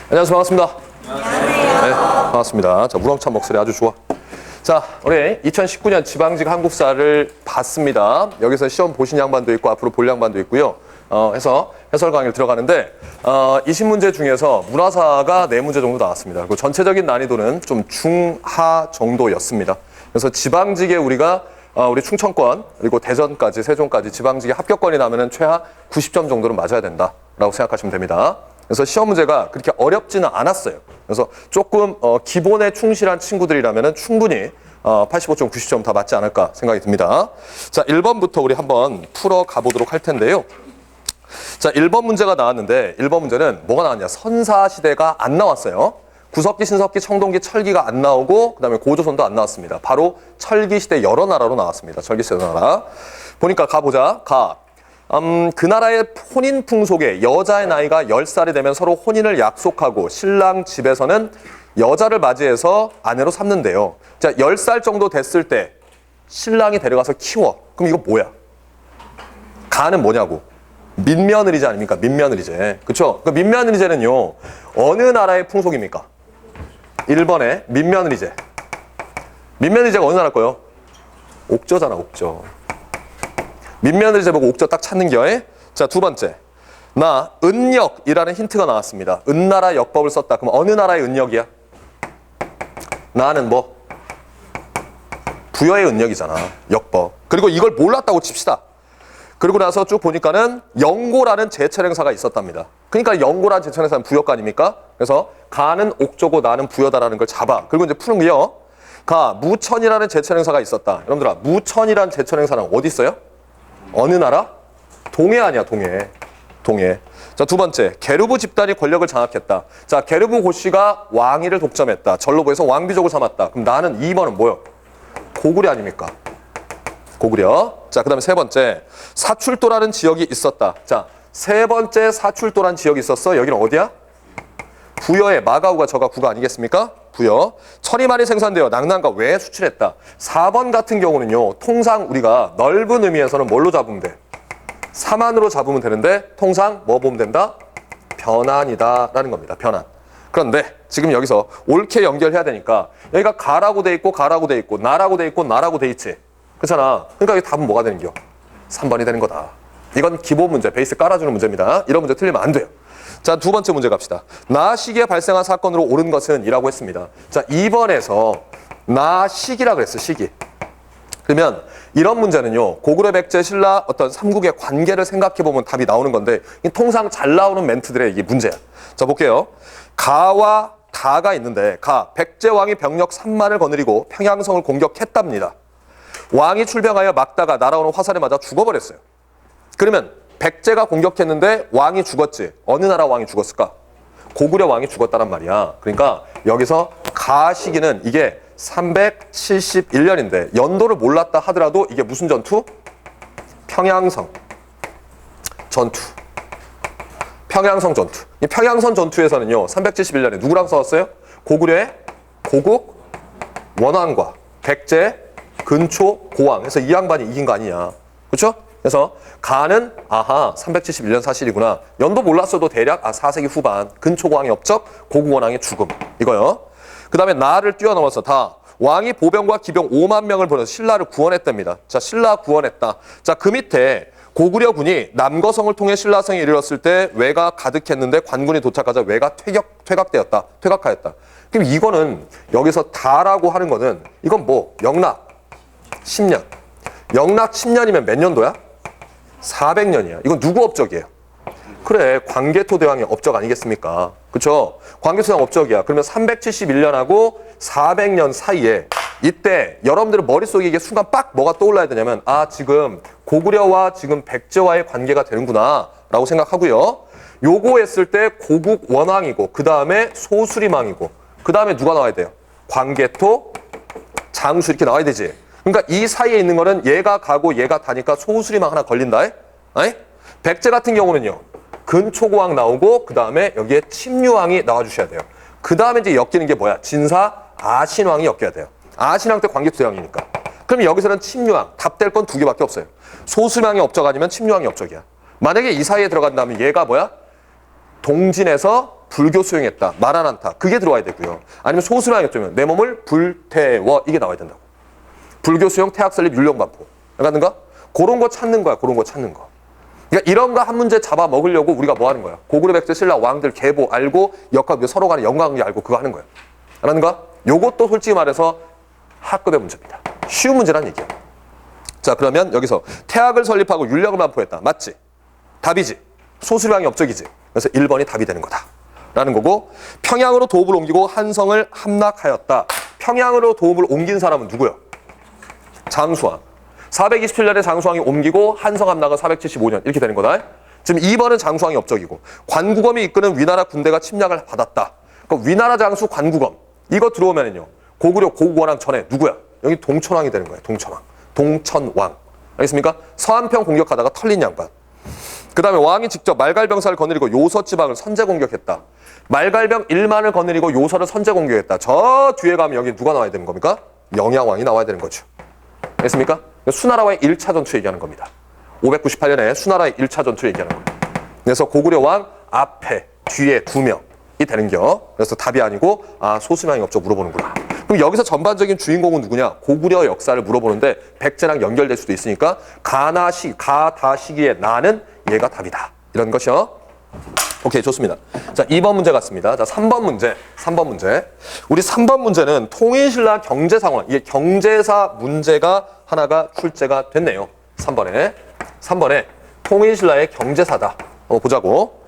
안녕하세요. 반갑습니다. 안녕하세요. 네, 반갑습니다. 자, 우렁찬 목소리 아주 좋아. 자, 우리 2019년 지방직 한국사를 봤습니다. 여기서 시험 보신 양반도 있고 앞으로 볼 양반도 있고요. 해서 해설 강의를 들어가는데 20문제 중에서 문화사가 4문제 정도 나왔습니다. 그리고 전체적인 난이도는 좀 중하 정도였습니다. 그래서 지방직에 우리가 우리 충청권 그리고 대전까지 세종까지 지방직에 합격권이 나면은 최하 90점 정도는 맞아야 된다라고 생각하시면 됩니다. 그래서 시험 문제가 그렇게 어렵지는 않았어요. 그래서 조금 기본에 충실한 친구들이라면은 충분히 85점, 90점 다 맞지 않을까 생각이 듭니다. 자, 1번부터 우리 한번 풀어 가보도록 할 텐데요. 자, 1번 문제가 나왔는데 1번 문제는 뭐가 나왔냐? 선사시대가 안 나왔어요. 구석기, 신석기, 청동기, 철기가 안 나오고 그다음에 고조선도 안 나왔습니다. 바로 철기시대 여러 나라로 나왔습니다. 철기시대 여러 나라. 보니까 가보자. 그 나라의 혼인 풍속에 여자의 나이가 10살이 되면 서로 혼인을 약속하고 신랑 집에서는 여자를 맞이해서 아내로 삼는데요. 자, 10살 정도 됐을 때 신랑이 데려가서 키워. 그럼 이거 뭐야? 가는 뭐냐고? 민며느리제 아닙니까? 민며느리제. 그쵸? 그 민며느리제는요, 어느 나라의 풍속입니까? 1번에 민며느리제. 민며느리제가 어느 나라 거요? 옥저잖아, 옥저. 민며느리제 보고 옥저 딱 찾는 겨에. 자, 두 번째. 나 은역이라는 힌트가 나왔습니다. 은나라 역법을 썼다. 그럼 어느 나라의 은역이야? 나는 뭐? 부여의 은역이잖아. 역법. 그리고 이걸 몰랐다고 칩시다. 그리고 나서 쭉 보니까는 영고라는 제철행사가 있었답니다. 그러니까 영고라는 제철행사는 부여가 아닙니까? 그래서 가는 옥저고 나는 부여다라는 걸 잡아. 그리고 이제 푸는 게요. 무천이라는 제철행사가 있었다. 여러분들아, 무천이라는 제철행사는 어디 있어요? 어느 나라? 동해 아니야, 동해. 동해. 자, 두 번째. 게르부 집단이 권력을 장악했다. 자, 게르부 고씨가 왕위를 독점했다. 전로부에서 왕비족을 삼았다. 그럼 나는 2번은 뭐요? 고구려 아닙니까? 고구려. 자, 그 다음에 세 번째. 사출도라는 지역이 있었다. 자, 세 번째 사출도라는 지역이 있었어. 여기는 어디야? 부여의 마가우가 저가 구가 아니겠습니까? 부여. 천이 많이 생산되어 낙랑과 왜 수출했다. 4번 같은 경우는요, 통상 우리가 넓은 의미에서는 뭘로 잡으면 돼? 사만으로 잡으면 되는데 통상 뭐 보면 된다? 변환이다 라는 겁니다. 변환. 그런데 지금 여기서 옳게 연결해야 되니까 여기가 가라고 돼 있고 가라고 돼 있고 나라고 돼 있고 나라고 돼 있지. 그렇잖아. 그러니까 이 답은 뭐가 되는 겨? 3번이 되는 거다. 이건 기본 문제, 베이스 깔아주는 문제입니다. 이런 문제 틀리면 안 돼요. 자, 두 번째 문제 갑시다. 나시기에 발생한 사건으로 옳은 것은 이라고 했습니다. 자, 2번에서 나시기라 그랬어, 시기. 그러면 이런 문제는요, 고구려 백제 신라 어떤 삼국의 관계를 생각해보면 답이 나오는 건데, 통상 잘 나오는 멘트들의 이게 문제야. 자, 볼게요. 가와 가가 있는데, 백제 왕이 병력 3만을 거느리고 평양성을 공격했답니다. 왕이 출병하여 막다가 날아오는 화살에 맞아 죽어버렸어요. 그러면 백제가 공격했는데 왕이 죽었지. 어느 나라 왕이 죽었을까? 고구려 왕이 죽었다란 말이야. 그러니까 여기서 가 시기는 이게 371년인데 연도를 몰랐다 하더라도 이게 무슨 전투? 평양성 전투. 평양성 전투. 이 평양선 전투에서는요, 371년에 누구랑 싸웠어요? 고구려의 고국 원왕과 백제 근초 고왕. 그래서 이 양반이 이긴 거 아니냐. 그렇죠? 그래서 가는 371년 사실이구나. 연도 몰랐어도 대략 4세기 후반 근초 고왕의 업적, 고국 원왕의 죽음. 이거요. 그 다음에 나를 뛰어넘어서 왕이 보병과 기병 5만 명을 보내서 신라를 구원했답니다. 자, 신라 구원했다. 자, 그 밑에 고구려군이 남거성을 통해 신라성에 이르렀을 때 왜가 가득했는데 관군이 도착하자 왜가 퇴각되었다. 퇴각하였다. 그럼 이거는 여기서 다라고 하는 거는 이건 뭐 영락 10년. 영락 10년이면 몇 년도야? 400년이야. 이건 누구 업적이에요? 그래, 광개토 대왕의 업적 아니겠습니까? 그쵸? 광개토 대왕 업적이야. 그러면 371년하고 400년 사이에 이때 여러분들은 머릿속에 이게 순간 빡 뭐가 떠올라야 되냐면 지금 고구려와 지금 백제와의 관계가 되는구나 라고 생각하고요. 요거 했을 때 고국 원왕이고 그 다음에 소수리망이고 그 다음에 누가 나와야 돼요? 광개토, 장수 이렇게 나와야 되지. 그러니까 이 사이에 있는 거는 얘가 가고 얘가 다니까 소수리망 하나 걸린다. 백제 같은 경우는요. 근초고왕 나오고 그 다음에 여기에 침류왕이 나와주셔야 돼요. 그 다음에 이제 엮이는 게 뭐야? 진사 아신왕이 엮여야 돼요. 아신왕 때 광개토 대왕이니까. 그럼 여기서는 침류왕, 답될 건 2개밖에 없어요. 소수리망이 업적 아니면 침류왕이 업적이야. 만약에 이 사이에 들어간다면 얘가 뭐야? 동진에서 불교 수용했다. 말 안 한다. 그게 들어와야 되고요. 아니면 소수량이 어쩌면 내 몸을 불태워. 이게 나와야 된다고. 불교 수용, 태학 설립, 율령 반포. 맞는가? 그런 거 찾는 거야. 그런 거 찾는 거. 그러니까 이런 거 한 문제 잡아 먹으려고 우리가 뭐 하는 거야? 고구려 백제 신라 왕들 계보 알고 역학 서로 간의 연관관계 알고 그거 하는 거야. 알았는가? 요것도 솔직히 말해서 학급의 문제입니다. 쉬운 문제란 얘기야. 자, 그러면 여기서 태학을 설립하고 율령을 반포했다. 맞지? 답이지. 소수량이 업적이지. 그래서 1번이 답이 되는 거다. 라는 거고, 평양으로 도읍을 옮기고 한성을 함락하였다. 평양으로 도읍을 옮긴 사람은 누구야? 장수왕. 427년에 장수왕이 옮기고 한성 함락은 475년. 이렇게 되는 거다. 지금 2번은 장수왕이 업적이고, 관구검이 이끄는 위나라 군대가 침략을 받았다. 그러니까 위나라 장수 관구검. 이거 들어오면은요, 고구려 고구원왕 전에 누구야? 여기 동천왕이 되는 거야. 동천왕. 동천왕. 알겠습니까? 서한평 공격하다가 털린 양반. 그 다음에 왕이 직접 말갈병사를 거느리고 요서 지방을 선제 공격했다. 말갈병 1만을 거느리고 요서를 선제 공격했다. 저 뒤에 가면 여기 누가 나와야 되는 겁니까? 영양왕이 나와야 되는 거죠. 알겠습니까? 수나라와의 1차 전투 얘기하는 겁니다. 598년에 수나라의 1차 전투 얘기하는 거예요. 그래서 고구려 왕 앞에, 뒤에 2명이 되는겨. 그래서 답이 아니고 소수명이 업적 물어보는구나. 그럼 여기서 전반적인 주인공은 누구냐? 고구려 역사를 물어보는데 백제랑 연결될 수도 있으니까 가다시기의 나는 얘가 답이다. 이런 것이요. 오케이, 좋습니다. 자, 2번 문제 같습니다. 자, 3번 문제. 우리 3번 문제는 통일신라 경제 상황. 이게 경제사 문제가 하나가 출제가 됐네요. 3번에 통일신라의 경제사다. 한번 보자고.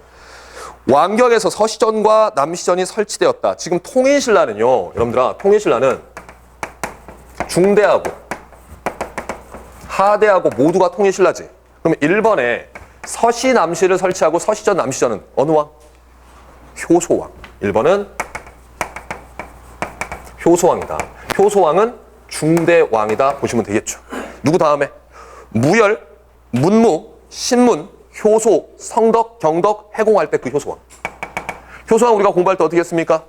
왕경에서 서시전과 남시전이 설치되었다. 지금 통일신라는요, 여러분들아, 통일신라는 중대하고 하대하고 모두가 통일신라지. 그러면 1번에 서시 남시를 설치하고 서시전 남시전은 어느 왕? 효소왕. 1번은 효소왕이다. 효소왕은 중대왕이다 보시면 되겠죠. 누구 다음에? 무열, 문무, 신문, 효소, 성덕, 경덕, 해공할 때 그 효소왕. 효소왕 우리가 공부할 때 어떻게 했습니까?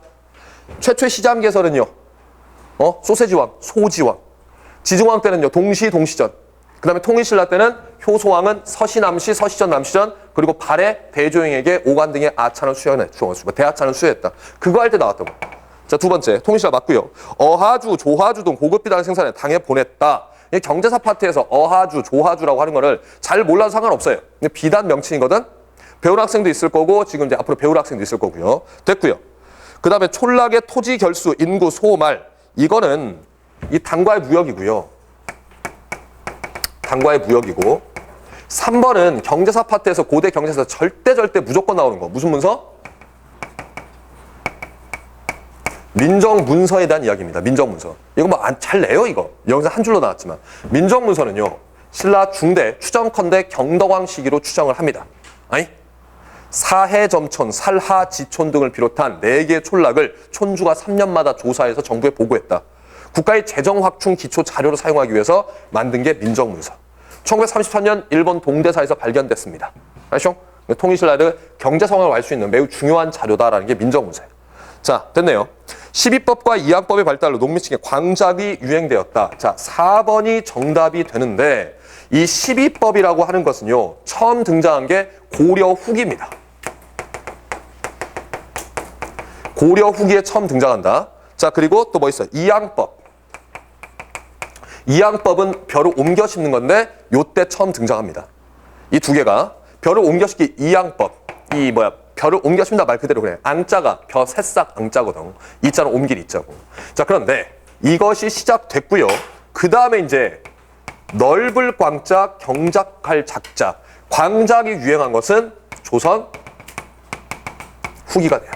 최초의 시장 개설은요. 소세지왕, 소지왕. 지증왕 때는요. 동시전. 그 다음에 통일신라 때는 효소왕은 서시남시, 서시전, 남시전, 그리고 발해 대조영에게 오간 등의 아찬을 대하찬을 수여했다. 그거 할 때 나왔다고. 자, 2번째, 통일신라 맞고요. 어하주, 조하주 등 고급 비단을 생산해 당에 보냈다. 이 경제사 파트에서 어하주, 조하주라고 하는 거를 잘 몰라도 상관없어요. 비단 명칭이거든. 배울 학생도 있을 거고 지금 이제 앞으로 배울 학생도 있을 거고요. 됐고요. 그 다음에 촌락의 토지 결수, 인구, 소말. 이거는 이 당과의 무역이고요. 당과의 무역이고 3번은 경제사 파트에서 고대 경제사 절대 무조건 나오는 거. 무슨 문서? 민정문서에 대한 이야기입니다. 민정문서. 이거 뭐 잘 내요 이거. 여기서 한 줄로 나왔지만 민정문서는요. 신라 중대 추정컨대 경덕왕 시기로 추정을 합니다. 아니? 사해점촌, 살하지촌 등을 비롯한 4개의 촌락을 촌주가 3년마다 조사해서 정부에 보고했다. 국가의 재정 확충 기초 자료로 사용하기 위해서 만든 게 민정문서. 1933년 일본 동대사에서 발견됐습니다. 아시죠? 통일신라의 경제 상황을 알 수 있는 매우 중요한 자료다라는 게 민정문서예요. 자, 됐네요. 12법과 이항법의 발달로 농민층의 광작이 유행되었다. 자, 4번이 정답이 되는데 이 12법이라고 하는 것은요. 처음 등장한 게 고려 후기입니다. 고려 후기에 처음 등장한다. 자, 그리고 또 뭐 있어요? 이항법. 이항법은 별을 옮겨 심는 건데 요때 처음 등장합니다. 이 두 개가 별을 옮겨 심기 이항법. 별을 옮겨 심다 말 그대로 그래. 앙자가 새싹 앙자거든. 이자는 옮길 이자고. 자, 그런데 이것이 시작됐고요. 그 다음에 이제 넓을 광자, 경작할 작자. 광작이 유행한 것은 조선 후기가 돼요.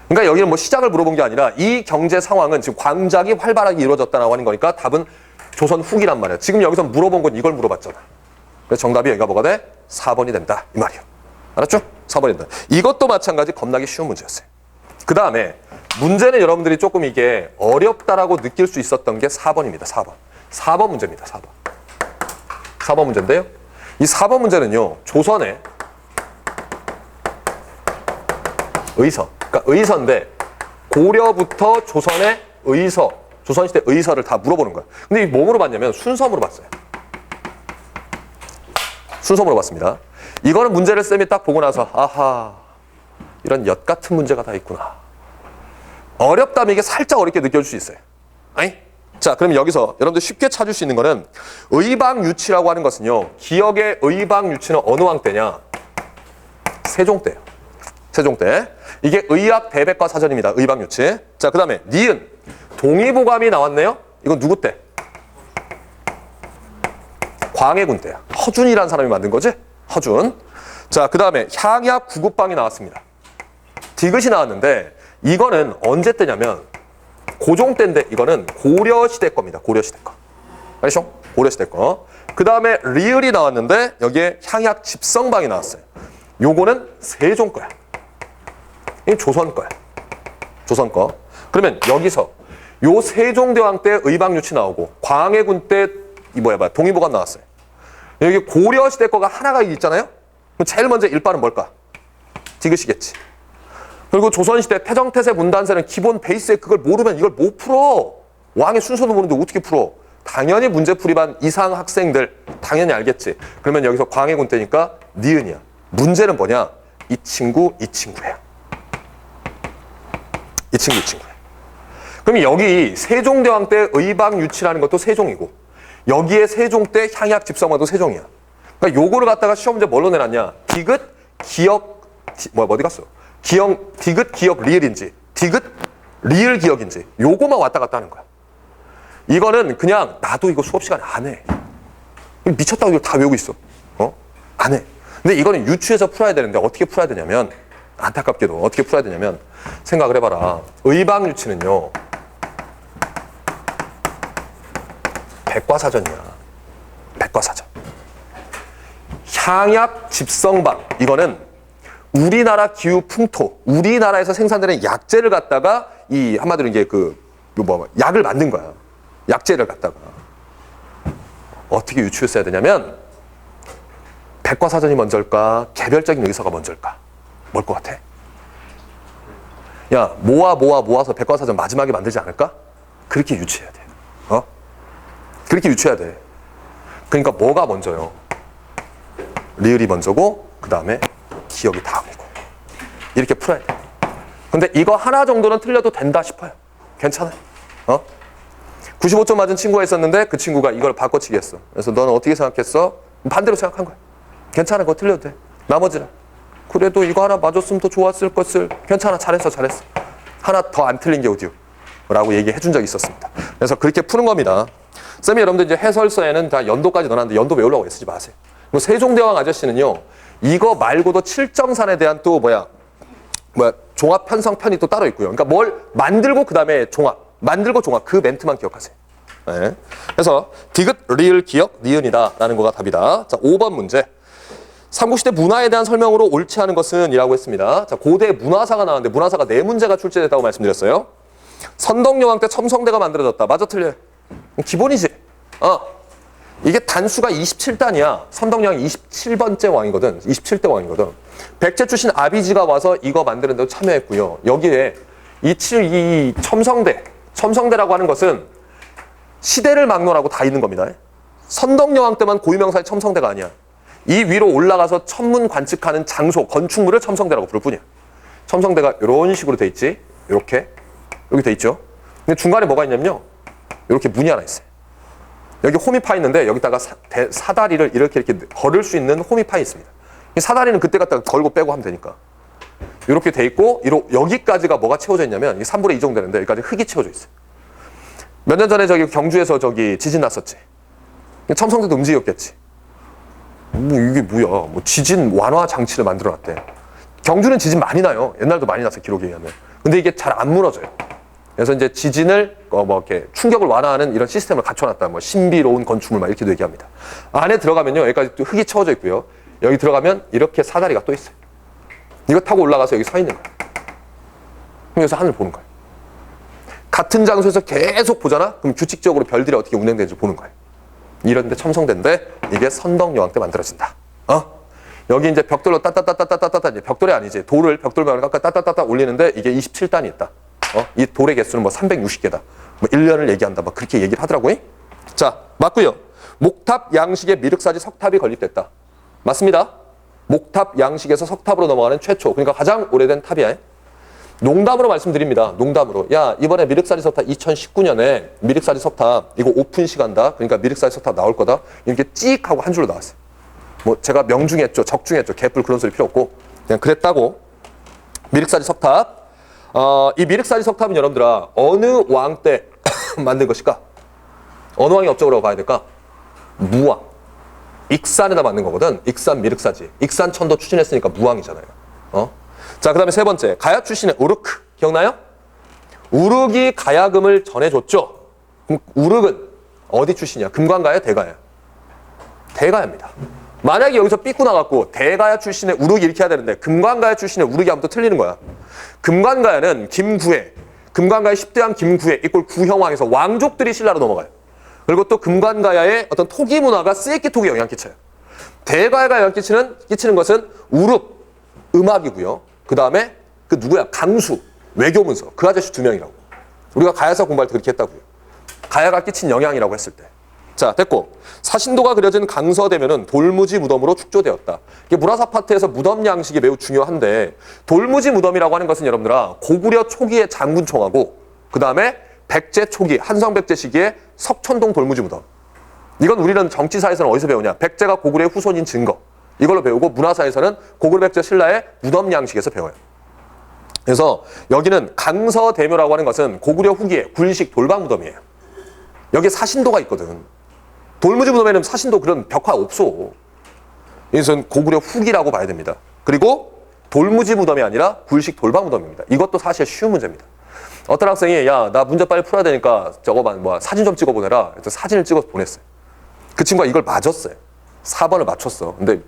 그러니까 여기는 뭐 시작을 물어본 게 아니라 이 경제 상황은 지금 광작이 활발하게 이루어졌다라고 하는 거니까 답은 조선 후기란 말이야. 지금 여기서 물어본 건 이걸 물어봤잖아. 그래서 정답이 여기가 뭐가 돼? 4번이 된다. 이 말이야. 알았죠? 4번이 된다. 이것도 마찬가지 겁나게 쉬운 문제였어요. 그 다음에 문제는 여러분들이 조금 이게 어렵다라고 느낄 수 있었던 게 4번입니다. 4번. 4번 문제입니다. 4번. 4번 문제인데요. 이 4번 문제는요. 조선의 의서. 그러니까 의서인데 고려부터 조선의 의서, 조선시대 의서를 다 물어보는 거야. 근데 이 뭐 물어봤냐면 순서 물어봤어요. 순서 물어봤습니다. 이거는 문제를 쌤이 딱 보고 나서 아하 이런 엿 같은 문제가 다 있구나. 어렵다면 이게 살짝 어렵게 느껴질 수 있어요. 아니? 자, 그럼 여기서 여러분들 쉽게 찾을 수 있는 거는 의방유치라고 하는 것은요. 기억의 의방유치는 어느 왕 때냐? 세종 때예요. 세종 때. 이게 의학 대백과 사전입니다. 의방유치. 자, 그 다음에 니은. 동의보감이 나왔네요. 이건 누구 때? 광해군 때야. 허준이라는 사람이 만든 거지? 허준. 자, 그 다음에 향약 구급방이 나왔습니다. 디귿이 나왔는데 이거는 언제 때냐면 고종 때인데 이거는 고려시대 겁니다. 고려시대 거. 알죠? 고려시대 거. 그 다음에 리을이 나왔는데 여기에 향약 집성방이 나왔어요. 요거는 세종 거야. 이 조선 거야. 조선 거. 그러면 여기서 요 세종대왕 때 의방유치 나오고 광해군 때 동의보감 나왔어요. 여기 고려시대 거가 하나가 있잖아요. 그럼 제일 먼저 일반은 뭘까? 디귿이겠지. 그리고 조선시대 태정태세 문단세는 기본 베이스에 그걸 모르면 이걸 못 풀어. 왕의 순서도 모르는데 어떻게 풀어? 당연히 문제풀이반 이상 학생들 당연히 알겠지. 그러면 여기서 광해군 때니까 니은이야. 문제는 뭐냐? 이 친구야. 이 친구야. 그럼 여기 세종대왕 때 의방유치라는 것도 세종이고 여기에 세종 때 향약 집성화도 세종이야. 그러니까 요거를 갖다가 시험 문제 뭘로 내놨냐? 디귿, 기억, 어디 갔어? 디귿, 기억, 리을인지 디귿, 리을, 기억인지 요거만 왔다 갔다 하는 거야. 이거는 그냥 나도 이거 수업 시간에 안 해. 미쳤다고 이걸 다 외우고 있어. 안 해. 근데 이거는 유추해서 풀어야 되는데 어떻게 풀어야 되냐면 안타깝게도 어떻게 풀어야 되냐면 생각을 해봐라. 의방유치는요. 백과사전이야. 백과사전. 향약 집성방 이거는 우리나라 기후 풍토, 우리나라에서 생산되는 약재를 갖다가 이 한마디로 이제 약을 만든 거야. 약재를 갖다가 어떻게 유추했어야 되냐면 백과사전이 먼저일까, 개별적인 의서가 먼저일까? 뭘 것 같아? 야, 모아서 백과사전 마지막에 만들지 않을까? 그렇게 유추해야 돼. 그렇게 유추해야 돼. 그러니까 뭐가 먼저요? 리을이 먼저고 그 다음에 기억이 다음이고 이렇게 풀어야 돼. 근데 이거 하나 정도는 틀려도 된다 싶어요. 괜찮아요. 95점 맞은 친구가 있었는데 그 친구가 이걸 바꿔치기 했어. 그래서 너는 어떻게 생각했어? 반대로 생각한 거야. 괜찮아, 그거 틀려도 돼. 나머지는 그래도 이거 하나 맞았으면 더 좋았을 것을. 괜찮아, 잘했어. 하나 더 안 틀린 게 어디요? 라고 얘기해 준 적이 있었습니다. 그래서 그렇게 푸는 겁니다. 쌤이 여러분들 이제 해설서에는 다 연도까지 넣어놨는데 연도 외우려고 쓰지 마세요. 세종대왕 아저씨는요, 이거 말고도 칠정산에 대한 또 종합 편성 편이 또 따로 있고요. 그러니까 뭘 만들고 그 다음에 만들고 종합 그 멘트만 기억하세요. 네. 그래서 디귿, 리을, 기억, 니은이다라는 거가 답이다. 자, 5번 문제. 삼국시대 문화에 대한 설명으로 옳지 않은 것은 이라고 했습니다. 자, 고대 문화사가 나왔는데 문화사가 4문제가 출제됐다고 말씀드렸어요. 선덕여왕 때 첨성대가 만들어졌다. 맞아, 틀려요? 기본이지. 이게 단수가 27단이야. 선덕여왕이 27번째 왕이거든. 27대 왕이거든. 백제 출신 아비지가 와서 이거 만드는 데 참여했고요. 여기에 이 첨성대라고 하는 것은 시대를 막론하고 다 있는 겁니다. 선덕여왕 때만 고유명사의 첨성대가 아니야. 이 위로 올라가서 천문 관측하는 장소, 건축물을 첨성대라고 부를 뿐이야. 첨성대가 이런 식으로 돼 있지. 이렇게 돼 있죠. 근데 중간에 뭐가 있냐면요. 이렇게 문이 하나 있어요. 여기 홈이 파 있는데 여기다가 사다리를 이렇게 걸을 수 있는 홈이 파 있습니다. 이 사다리는 그때 갖다가 걸고 빼고 하면 되니까. 이렇게 돼 있고 여기까지가 뭐가 채워져 있냐면 이게 3분의 2 정도 되는데 여기까지 흙이 채워져 있어요. 몇 년 전에 경주에서 지진 났었지. 첨성대도 움직였겠지. 이게 뭐야? 지진 완화 장치를 만들어 놨대. 경주는 지진 많이 나요. 옛날도 많이 났어요. 기록에 의하면. 근데 이게 잘 안 무너져요. 그래서 이제 지진을 이렇게 충격을 완화하는 이런 시스템을 갖춰놨다. 신비로운 건축물 이렇게도 얘기합니다. 안에 들어가면요, 여기까지 또 흙이 채워져 있고요. 여기 들어가면 이렇게 사다리가 또 있어요. 이거 타고 올라가서 여기 서 있는 거예요. 그럼 여기서 하늘 보는 거예요. 같은 장소에서 계속 보잖아? 그럼 규칙적으로 별들이 어떻게 운행되는지 보는 거예요. 이런데 첨성대인데 이게 선덕여왕 때 만들어진다. 여기 이제 벽돌로 따따따따따따따 이제 벽돌이 아니지. 돌을 벽돌만을 깎아 따따따따 올리는데 이게 27단이 있다. 이 돌의 개수는 360개다. 1년을 얘기한다. 그렇게 얘기를 하더라고요. 자, 맞고요. 목탑 양식에 미륵사지 석탑이 건립됐다. 맞습니다. 목탑 양식에서 석탑으로 넘어가는 최초, 그러니까 가장 오래된 탑이야. 농담으로 말씀드립니다. 농담으로. 야, 이번에 미륵사리 석탑 2019년에 미륵사리 석탑 이거 오픈식 한다. 그러니까 미륵사리 석탑 나올 거다. 이렇게 찍 하고 한 줄로 나왔어요. 뭐 제가 명중했죠, 적중했죠, 개뿔 그런 소리 필요 없고 그냥 그랬다고. 미륵사리 석탑. 이 미륵사리 석탑은 여러분들아 어느 왕 때 만든 것일까? 어느 왕이 업적으로 봐야 될까? 무왕. 익산에다 만든 거거든. 익산 미륵사지. 익산 천도 추진했으니까 무왕이잖아요. 자, 그 다음에 세 번째. 가야 출신의 우르크. 기억나요? 우르크이 가야금을 전해줬죠. 그럼 우르크는 어디 출신이야? 금관가야? 대가야? 대가야입니다. 만약에 여기서 삐꾸 나갖고 대가야 출신의 우르크 이렇게 해야 되는데 금관가야 출신의 우르크 하면 또 틀리는 거야. 금관가야는 김구해. 금관가야 10대왕 김구해 이꼴 구형왕에서 왕족들이 신라로 넘어가요. 그리고 또 금관가야의 어떤 토기 문화가 쓰레기톡에 영향 끼쳐요. 대가야가 영향 끼치는 것은 우르크 음악이고요. 그 다음에 그 누구야? 강수 외교문서 그 아저씨 2명이라고. 우리가 가야사 공부할 때 그렇게 했다고요. 가야가 끼친 영향이라고 했을 때. 자, 됐고. 사신도가 그려진 강서대면은 돌무지 무덤으로 축조되었다. 이게 문화사 파트에서 무덤 양식이 매우 중요한데 돌무지 무덤이라고 하는 것은 여러분들아 고구려 초기의 장군총하고 그 다음에 백제 초기 한성백제 시기의 석촌동 돌무지 무덤. 이건 우리는 정치사에서는 어디서 배우냐? 백제가 고구려의 후손인 증거. 이걸로 배우고 문화사에서는 고구려 백제 신라의 무덤 양식에서 배워요. 그래서 여기는 강서대묘라고 하는 것은 고구려 후기의 굴식 돌방 무덤이에요. 여기에 사신도가 있거든. 돌무지 무덤에는 사신도 그런 벽화 없어. 이것은 고구려 후기라고 봐야 됩니다. 그리고 돌무지 무덤이 아니라 굴식 돌방 무덤입니다. 이것도 사실 쉬운 문제입니다. 어떤 학생이 야, 나 문제 빨리 풀어야 되니까 저거만 사진 좀 찍어 보내라. 그래서 사진을 찍어서 보냈어요. 그 친구가 이걸 맞았어요. 4번을 맞췄어. 근데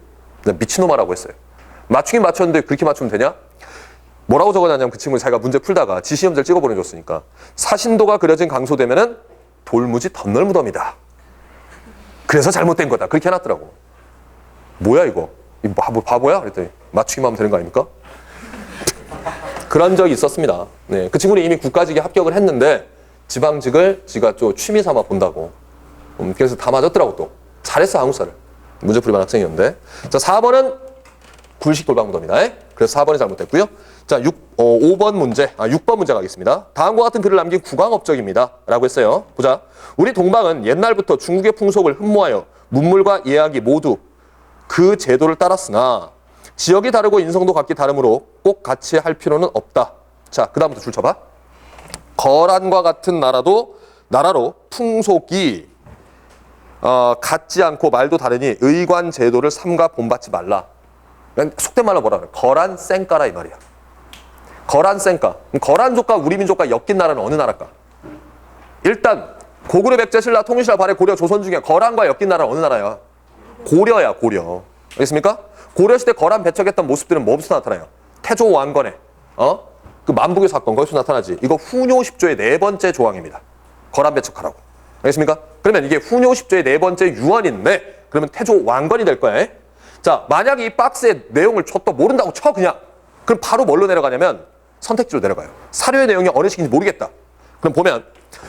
미친놈아라고 했어요. 맞추긴 맞췄는데 그렇게 맞추면 되냐? 뭐라고 적어놨냐면 그 친구는 자기가 문제 풀다가 지시험지를 찍어 보내줬으니까 사신도가 그려진 강소되면은 돌무지 덧널 무덤이다. 그래서 잘못된 거다. 그렇게 해놨더라고. 뭐야 이거? 이 바보야? 그랬더니 맞추기만 하면 되는 거 아닙니까? 그런 적이 있었습니다. 네, 그 친구는 이미 국가직에 합격을 했는데 지방직을 지가 좀 취미 삼아 본다고. 그래서 다 맞았더라고 또. 잘했어 한국사를. 문제 풀이반 학생이었는데. 자, 4번은 굴식 돌방무덤이다. 그래서 4번이 잘못됐고요. 자, 5번 문제, 6번 문제 가겠습니다. 다음과 같은 글을 남긴 국왕업적입니다. 라고 했어요. 보자. 우리 동방은 옛날부터 중국의 풍속을 흠모하여 문물과 예약이 모두 그 제도를 따랐으나 지역이 다르고 인성도 각기 다르므로 꼭 같이 할 필요는 없다. 자, 그 다음부터 줄 쳐봐. 거란과 같은 나라로 풍속이 같지 않고 말도 다르니 의관 제도를 삼가 본받지 말라. 속된 말로 뭐라 그래? 거란 쌩까라 이 말이야. 거란 쌩까. 거란족과 우리 민족과 엮인 나라는 어느 나라일까? 일단 고구려 백제 신라 통일신라 발해 고려 조선 중에 거란과 엮인 나라는 어느 나라야? 고려야 고려. 알겠습니까? 고려시대 거란 배척했던 모습들은 뭐부터 나타나요? 태조 왕건의 그 만북의 사건 거기서 나타나지. 이거 후뇨 10조의 4번째 조항입니다. 거란 배척하라고. 알겠습니까? 그러면 이게 후뇨 10조의 4번째 유언인데 그러면 태조 왕건이 될 거야. 자, 만약에 이 박스에 내용을 또 모른다고 쳐 그냥. 그럼 바로 뭘로 내려가냐면 선택지로 내려가요. 사료의 내용이 어느 식인지 모르겠다. 그럼 보면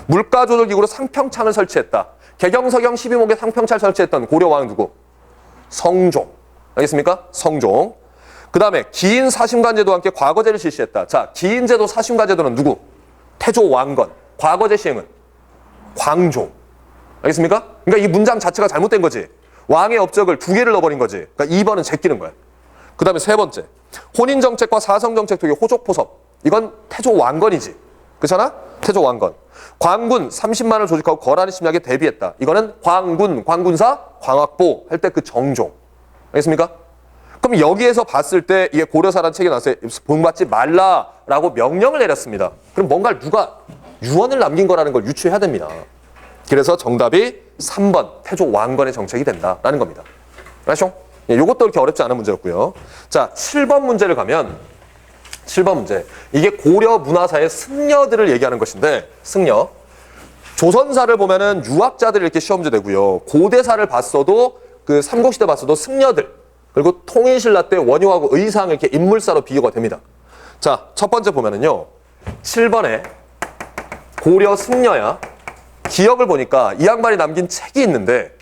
물가조절기구로 상평창을 설치했다. 개경서경 12목에 상평창을 설치했던 고려왕 누구? 성종. 알겠습니까? 성종. 그 다음에 기인 사심관제도와 함께 과거제를 실시했다. 자, 기인제도 사심관제도는 누구? 태조 왕건. 과거제 시행은 광종. 알겠습니까? 그러니까 이 문장 자체가 잘못된 거지. 왕의 업적을 2개를 넣어버린 거지. 그러니까 2번은 제끼는 거야. 그 다음에 3번째. 혼인정책과 사성정책 독의 호족포섭. 이건 태조 왕건이지. 그렇잖아? 태조 왕건. 광군 30만을 조직하고 거란의 침략에 대비했다. 이거는 광군, 광군사, 광학보 할 때 그 정종. 알겠습니까? 그럼 여기에서 봤을 때 이게 고려사라는 책에 나왔어요. 본받지 말라라고 명령을 내렸습니다. 그럼 뭔가를 누가 유언을 남긴 거라는 걸 유추해야 됩니다. 그래서 정답이 3번 태조 왕건의 정책이 된다라는 겁니다. 알았죠? 이것도 이렇게 어렵지 않은 문제였고요. 자, 7번 문제를 가면 7번 문제. 이게 고려 문화사의 승려들을 얘기하는 것인데 승려. 조선사를 보면은 유학자들이 이렇게 시험제 되고요. 고대사를 봤어도 그 삼국시대 봤어도 승려들 그리고 통일신라 때 원효하고 의상을 이렇게 인물사로 비교가 됩니다. 자, 첫 번째 보면은요. 7번에 고려 승려야. 기억을 보니까 이 양반이 남긴 책이 있는데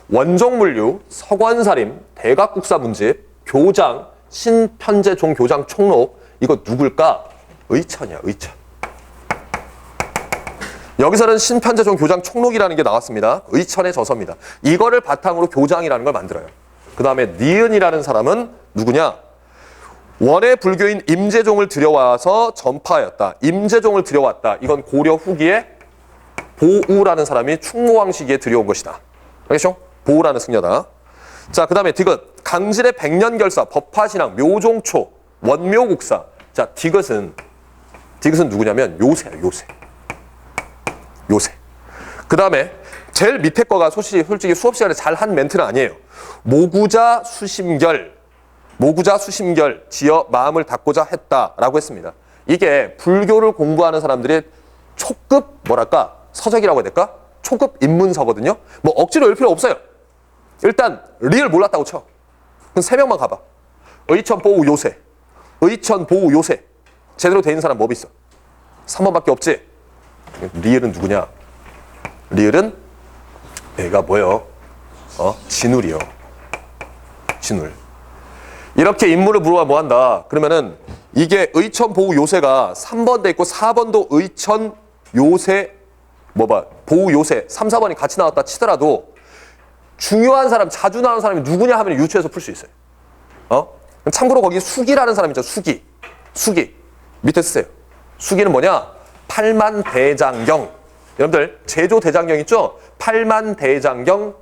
원종물류, 서관사림, 대각국사 문집 교장, 신편제종 교장 총록, 이거 누굴까? 의천이야, 의천. 여기서는 신편제종 교장 총록이라는 게 나왔습니다. 의천의 저서입니다. 이거를 바탕으로 교장이라는 걸 만들어요. 그 다음에 니은이라는 사람은 누구냐? 원의 불교인 임재종을 들여와서 전파하였다. 임재종을 들여왔다. 이건 고려 후기에 보우라는 사람이 충무왕 시기에 들여온 것이다. 알겠죠? 보우라는 승려다. 자, 그 다음에 디귿. 강진의 백년결사, 법화신앙, 묘종초, 원묘국사. 자, 디귿은 누구냐면 요새야, 요새. 요새. 그 다음에 제일 밑에 거가 솔직히 수업 시간에 잘 한 멘트는 아니에요. 모구자 수심결 지어 마음을 닫고자 했다라고 했습니다. 이게 불교를 공부하는 사람들이 초급 뭐랄까 서적이라고 해야 될까? 초급 입문서거든요. 뭐 억지로 읽을 필요 없어요. 일단 리을 몰랐다고 쳐. 그럼 3명만 가봐. 의천 보우 요새. 의천 보우 요새. 제대로 돼 있는 사람 뭐 있어? 3번밖에 없지. 리을은 누구냐? 리을은 얘가 뭐예요? 진울이요. 진울. 이렇게 인물을 물어봐 뭐 한다? 그러면은 이게 의천 보우 요새가 3번 돼 있고 4번도 의천 요새 보우 요새 3, 4번이 같이 나왔다 치더라도 중요한 사람, 자주 나오는 사람이 누구냐 하면 유추해서 풀 수 있어요. 참고로 거기 수기라는 사람 있죠. 수기. 밑에 쓰세요. 수기는 뭐냐? 팔만대장경. 여러분들 제조대장경 있죠? 팔만대장경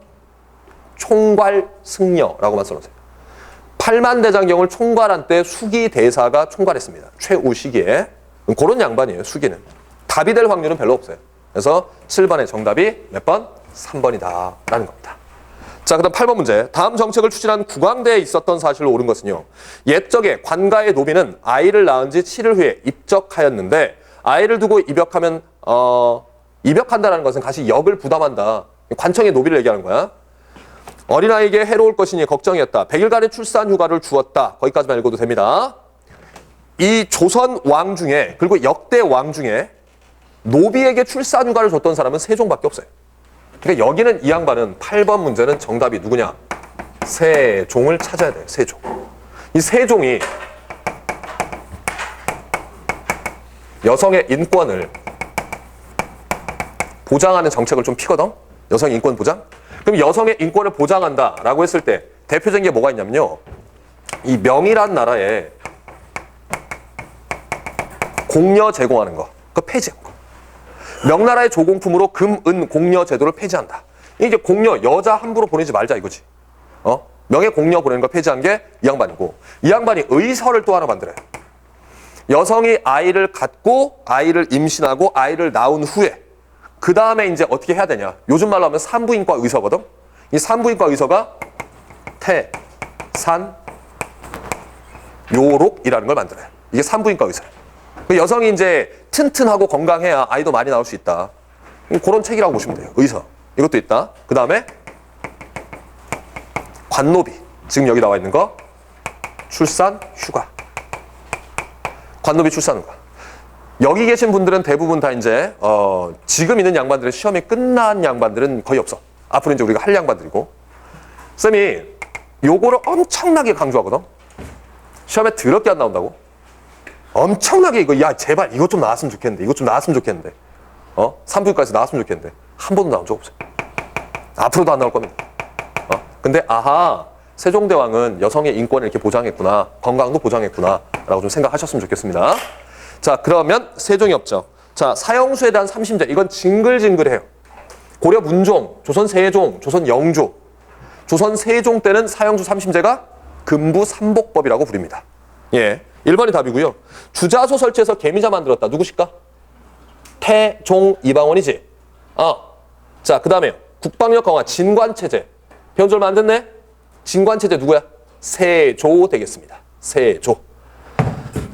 총괄승려라고만 써놓으세요. 팔만대장경을 총괄한 때 수기 대사가 총괄했습니다. 최후 시기에. 그런 양반이에요. 수기는. 답이 될 확률은 별로 없어요. 그래서 7번의 정답이 몇 번? 3번이다 라는 겁니다. 자, 그 다음 8번 문제. 다음 정책을 추진한 국왕대에 있었던 사실로 옳은 것은요. 옛적에 관가의 노비는 아이를 낳은 지 7일 후에 입적하였는데 아이를 두고 입역하면 입역한다는 것은 같이 역을 부담한다. 관청의 노비를 얘기하는 거야. 어린아이에게 해로울 것이니 걱정이었다. 100일간의 출산 휴가를 주었다. 거기까지만 읽어도 됩니다. 이 조선 왕 중에 그리고 역대 왕 중에 노비에게 출산 휴가를 줬던 사람은 세종밖에 없어요. 그러니까 여기는 이 양반은 8번 문제는 정답이 누구냐? 세종을 찾아야 돼요. 세종. 이 세종이 여성의 인권을 보장하는 정책을 좀 피거든? 여성 인권 보장? 그럼 여성의 인권을 보장한다라고 했을 때 대표적인 게 뭐가 있냐면요. 이 명이란 나라에 공여 제공하는 거. 그거 폐지한 거. 명나라의 조공품으로 금, 은, 공여 제도를 폐지한다. 이게 공여, 여자 함부로 보내지 말자 이거지. 명예 공여 보내는 거 폐지한 게 이 양반이고 이 양반이 의서를 또 하나 만들어요. 여성이 아이를 갖고 아이를 임신하고 아이를 낳은 후에 그 다음에 이제 어떻게 해야 되냐. 요즘 말로 하면 산부인과 의서거든. 이 산부인과 의서가 태, 산, 요록이라는 걸 만들어요. 이게 산부인과 의서예요. 여성이 이제 튼튼하고 건강해야 아이도 많이 나올 수 있다. 그런 책이라고 보시면 돼요. 의서. 이것도 있다. 그 다음에 관노비. 지금 여기 나와 있는 거. 출산 휴가. 관노비 출산 휴가. 여기 계신 분들은 대부분 다 이제 지금 있는 양반들은 시험이 끝난 양반들은 거의 없어. 앞으로 이제 우리가 할 양반들이고. 쌤이 요거를 엄청나게 강조하거든. 시험에 더럽게 안 나온다고. 엄청나게 이거 야 제발 이것 좀 나왔으면 좋겠는데 이것 좀 나왔으면 좋겠는데 산부인과에서 나왔으면 좋겠는데 한 번도 나온 적 없어요. 앞으로도 안 나올 겁니다. 근데 아하 세종대왕은 여성의 인권을 이렇게 보장했구나 건강도 보장했구나 라고 좀 생각하셨으면 좋겠습니다. 자 그러면 세종이 없죠. 자 사형수에 대한 삼심제 이건 징글징글해요. 고려 문종, 조선 세종, 조선 영조 조선 세종 때는 사형수 삼심제가 금부삼복법이라고 부릅니다. 예. 1번이 답이고요. 주자소 설치해서 계미자 만들었다. 누구실까? 태종 이방원이지. 자, 그 다음에 국방력 강화 진관체제. 배운 지 얼마 안 됐네? 진관체제 누구야? 세조 되겠습니다. 세조.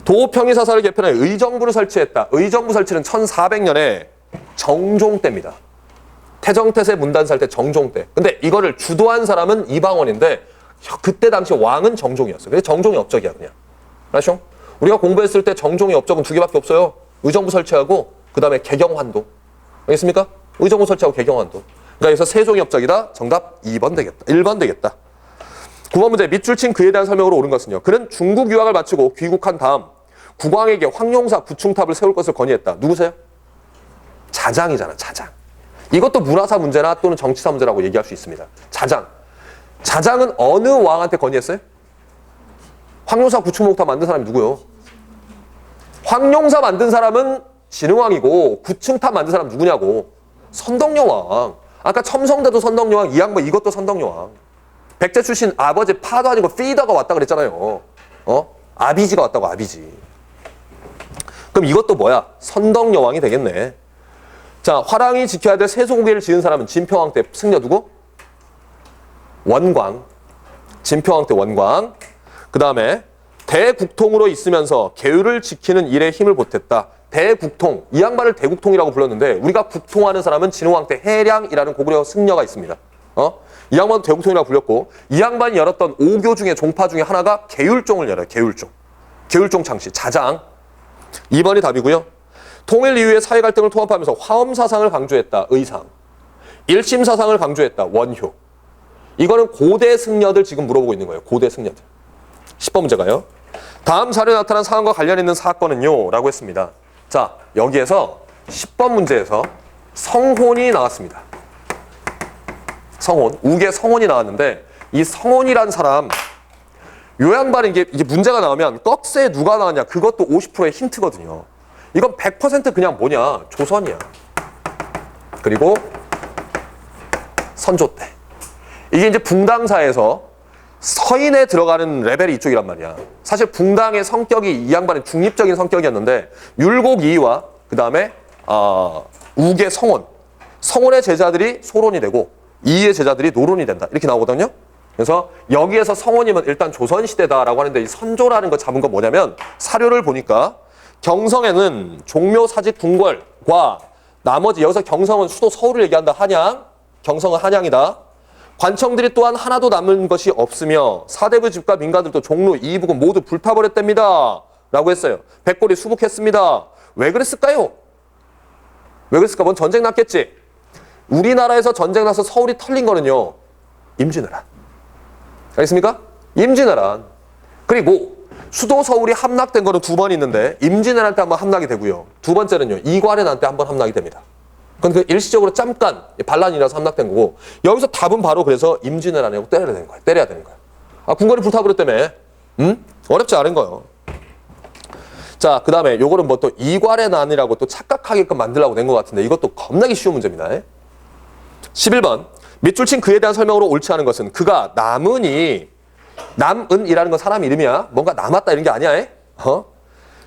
도평의사사를 개편해 의정부를 설치했다. 의정부 설치는 1400년에 정종 때입니다. 태정태세 문단살 때 정종 때. 근데 이거를 주도한 사람은 이방원인데 그때 당시 왕은 정종이었어요. 그래서 정종이 업적이야 그냥. 아시죠? 우리가 공부했을 때 정종의 업적은 2개밖에 없어요. 의정부 설치하고 그 다음에 개경환도. 알겠습니까? 의정부 설치하고 개경환도. 그러니까 여기서 세종의 업적이다. 정답 2번 되겠다. 1번 되겠다. 9번 문제 밑줄 친 그에 대한 설명으로 옳은 것은요. 그는 중국 유학을 마치고 귀국한 다음 국왕에게 황룡사 구충탑을 세울 것을 건의했다. 누구세요? 자장이잖아. 자장. 이것도 문화사 문제나 또는 정치사 문제라고 얘기할 수 있습니다. 자장. 자장은 어느 왕한테 건의했어요? 황룡사 구충목탑 만든 사람이 누구요? 황룡사 만든 사람은 진흥왕이고 구충탑 만든 사람 누구냐고. 선덕여왕. 아까 첨성대도 선덕여왕, 이 양반 이것도 선덕여왕. 백제 출신 아버지 파도 아니고 피더가 왔다 그랬잖아요. 아비지가 왔다고, 아비지. 그럼 이것도 뭐야? 선덕여왕이 되겠네. 자, 화랑이 지켜야 될 세소고개를 지은 사람은 진평왕 때 승려 누구? 원광. 진평왕 때 원광. 그 다음에 대국통으로 있으면서 계율을 지키는 일에 힘을 보탰다. 대국통. 이 양반을 대국통이라고 불렀는데 우리가 국통하는 사람은 진흥왕 때 해량이라는 고구려 승려가 있습니다. 이 양반도 대국통이라고 불렸고 이 양반이 열었던 5교 중에 종파 중에 하나가 계율종을 열어요. 계율종. 계율종 창시. 자장. 2번이 답이고요. 통일 이후에 사회 갈등을 통합하면서 화엄사상을 강조했다. 의상. 일심사상을 강조했다. 원효. 이거는 고대 승려들 지금 물어보고 있는 거예요. 고대 승려들. 10번 문제가요. 다음 자료에 나타난 사안과 관련 있는 사건은요? 라고 했습니다. 자, 여기에서 10번 문제에서 성혼이 나왔습니다. 성혼. 우계 성혼이 나왔는데 이 성혼이란 사람 요 양반은 이게 문제가 나오면 떡새에 누가 나왔냐 그것도 50%의 힌트거든요. 이건 100% 그냥 뭐냐 조선이야. 그리고 선조 때. 이게 이제 붕당사에서 서인에 들어가는 레벨이 이쪽이란 말이야. 사실 붕당의 성격이 이 양반은 중립적인 성격이었는데 율곡 이이와 그 다음에 우계 성혼. 성혼의 제자들이 소론이 되고 이이의 제자들이 노론이 된다. 이렇게 나오거든요. 그래서 여기에서 성혼이면 일단 조선시대다라고 하는데 이 선조라는 거 잡은 건 뭐냐면 사료를 보니까 경성에는 종묘 사직 궁궐과 나머지 여기서 경성은 수도 서울을 얘기한다. 한양. 경성은 한양이다. 관청들이 또한 하나도 남은 것이 없으며 사대부 집과 민가들도 종로 이북은 모두 불타버렸답니다. 라고 했어요. 백골이 수복했습니다. 왜 그랬을까요? 왜 그랬을까? 뭔 전쟁 났겠지. 우리나라에서 전쟁 나서 서울이 털린 거는요. 임진왜란. 알겠습니까? 임진왜란. 그리고 수도 서울이 함락된 거는 2번 있는데 임진왜란 때 한번 함락이 되고요. 두 번째는요. 이괄해난 때 한번 함락이 됩니다. 그건 그 일시적으로 잠깐 반란이라서 함락된 거고 여기서 답은 바로 그래서 임진왜란이라고 때려야 되는 거예요. 때려야 되는 거예요. 궁궐이 불타버렸다며. 어렵지 않은 거예요. 자, 그 다음에 요거는 뭐 또 이괄해난이라고 또 착각하게끔 만들려고 낸 것 같은데 이것도 겁나게 쉬운 문제입니다. 11번. 밑줄 친 그에 대한 설명으로 옳지 않은 것은 그가 남은이라는 건 사람 이름이야. 뭔가 남았다 이런 게 아니야.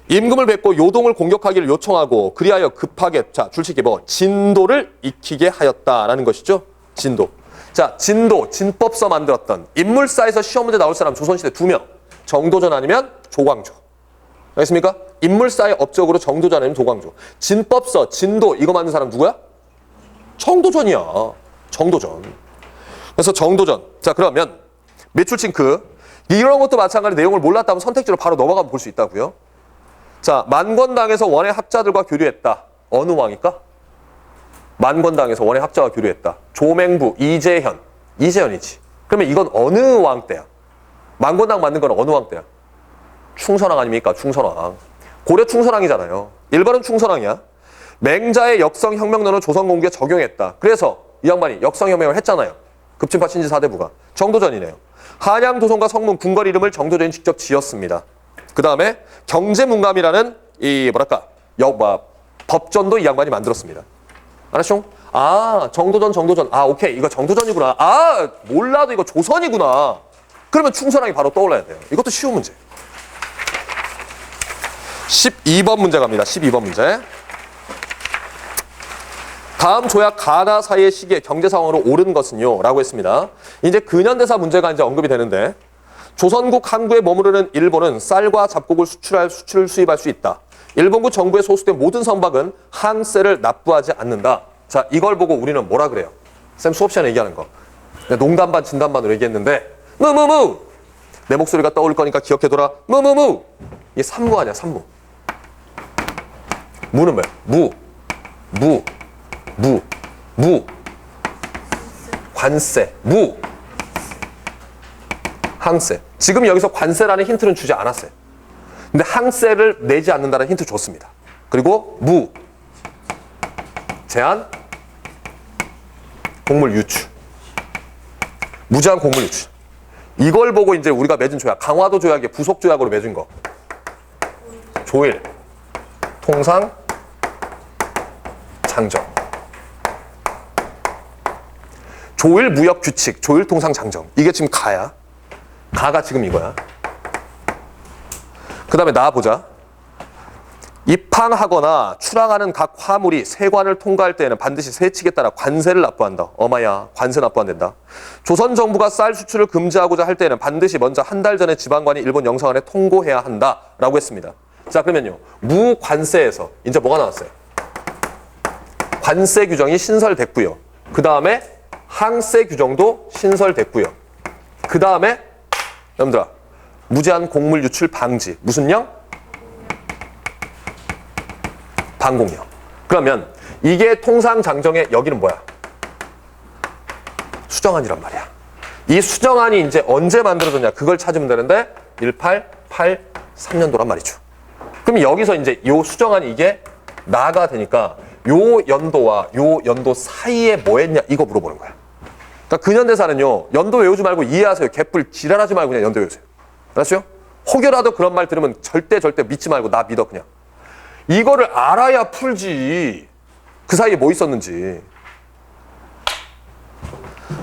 임금을 뵙고 요동을 공격하기를 요청하고 그리하여 급하게 자 줄치기 뭐 진도를 익히게 하였다라는 것이죠. 진도. 자, 진도, 진법서 만들었던 인물사에서 시험 문제 나올 사람 조선시대 2명. 정도전 아니면 조광조. 알겠습니까? 인물사의 업적으로 정도전 아니면 조광조. 진법서, 진도 이거 만든 사람 누구야? 정도전이야. 정도전. 그래서 정도전. 자, 그러면 밑줄 친 이런 것도 마찬가지로 내용을 몰랐다면 선택지로 바로 넘어가면 볼 수 있다고요. 자, 만권당에서 원의 학자들과 교류했다. 어느 왕일까? 만권당에서 원의 학자와 교류했다. 조맹부, 이재현. 이재현이지. 그러면 이건 어느 왕 때야? 만권당 만든 건 어느 왕 때야? 충선왕 아닙니까? 충선왕. 고려 충선왕이잖아요. 1번은 충선왕이야. 맹자의 역성혁명론을 조선공기에 적용했다. 그래서 이 양반이 역성혁명을 했잖아요. 급진파 친지 사대부가. 정도전이네요. 한양도성과 성문 궁궐 이름을 정도전이 직접 지었습니다. 그 다음에 경제문감이라는 법전도 이 양반이 만들었습니다. 알았죠? 정도전. 오케이. 이거 정도전이구나. 몰라도 이거 조선이구나. 그러면 충선왕이 바로 떠올라야 돼요. 이것도 쉬운 문제. 12번 문제 갑니다. 12번 문제. 다음 조약 가나 사이의 시기에 경제 상황으로 옳은 것은요? 라고 했습니다. 이제 근현대사 문제가 이제 언급이 되는데 조선국 항구에 머무르는 일본은 쌀과 잡곡을 수입할 수 있다. 일본국 정부에 소수된 모든 선박은 항세를 납부하지 않는다. 자, 이걸 보고 우리는 뭐라 그래요? 쌤 수업 시간에 얘기하는 거. 농담 반 진담 반으로 얘기했는데 무무무! 내 목소리가 떠올 거니까 기억해둬라. 무무무! 이게 산무 아니야, 산무. 무는 뭐야? 관세, 항세. 지금 여기서 관세라는 힌트는 주지 않았어요. 근데 항세를 내지 않는다는 힌트 줬습니다. 그리고 무, 제한, 곡물 유출. 무제한 곡물 유출. 이걸 보고 이제 우리가 맺은 조약, 강화도 조약의 부속 조약으로 맺은 거. 조일, 통상, 장정. 조일 무역 규칙, 조일 통상 장정. 이게 지금 가야. 가가 지금 이거야. 그 다음에 나와보자. 입항하거나 출항하는 각 화물이 세관을 통과할 때에는 반드시 세칙에 따라 관세를 납부한다. 어마야, 관세 납부 안 된다. 조선 정부가 쌀 수출을 금지하고자 할 때에는 반드시 먼저 한 달 전에 지방관이 일본 영사관에 통고해야 한다라고 했습니다. 자, 그러면요. 무관세에서 이제 뭐가 나왔어요? 관세 규정이 신설됐고요. 그 다음에 항세 규정도 신설됐고요. 그 다음에 여러분들아, 무제한 곡물 유출 방지. 무슨 령? 방공령. 그러면 이게 통상장정의 여기는 뭐야? 수정안이란 말이야. 이 수정안이 이제 언제 만들어졌냐? 그걸 찾으면 되는데 1883년도란 말이죠. 그럼 여기서 이제 요 수정안이 이게 나가 되니까 요 연도와 요 연도 사이에 뭐 했냐? 이거 물어보는 거야. 그러니까 근현대사는요. 연도 외우지 말고 이해하세요. 개뿔 지랄하지 말고 그냥 연도 외우세요. 알았죠? 혹여라도 그런 말 들으면 절대 믿지 말고 나 믿어 그냥. 이거를 알아야 풀지. 그 사이에 뭐 있었는지.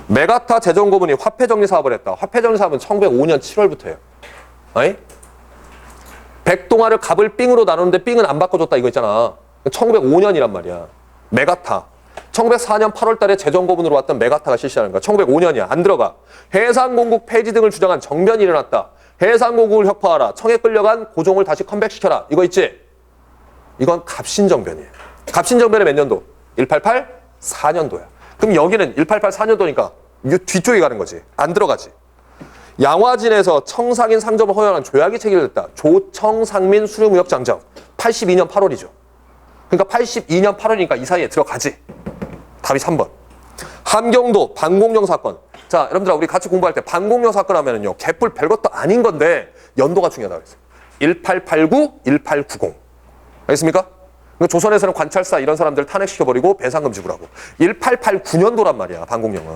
메가타 재정고문이 화폐정리 사업을 했다. 화폐정리 사업은 1905년 7월부터예요. 아니? 백동화를 갑을 삥으로 나누는데 삥은 안 바꿔줬다 이거 있잖아. 1905년이란 말이야. 메가타. 1904년 8월 달에 재정고문으로 왔던 메가타가 실시하는 거야. 1905년이야. 안 들어가. 해상공국 폐지 등을 주장한 정변이 일어났다. 해상공국을 혁파하라. 청에 끌려간 고종을 다시 컴백시켜라. 이거 있지? 이건 갑신정변이에요. 갑신정변의 몇 년도? 1884년도야. 그럼 여기는 1884년도니까 뒤쪽에 가는 거지. 안 들어가지. 양화진에서 청상인 상점을 허용한 조약이 체결됐다. 조청상민 수류무역장정. 82년 8월이죠. 그러니까 82년 8월이니까 이 사이에 들어가지. 답이 3번. 함경도 반공령 사건. 자, 여러분들 우리 같이 공부할 때 반공령 사건 하면은요. 개뿔 별것도 아닌 건데 연도가 중요하다고 했어요. 1889, 1890. 알겠습니까? 조선에서는 관찰사 이런 사람들 탄핵시켜버리고 배상금 지불하고. 1889년도란 말이야, 반공령은.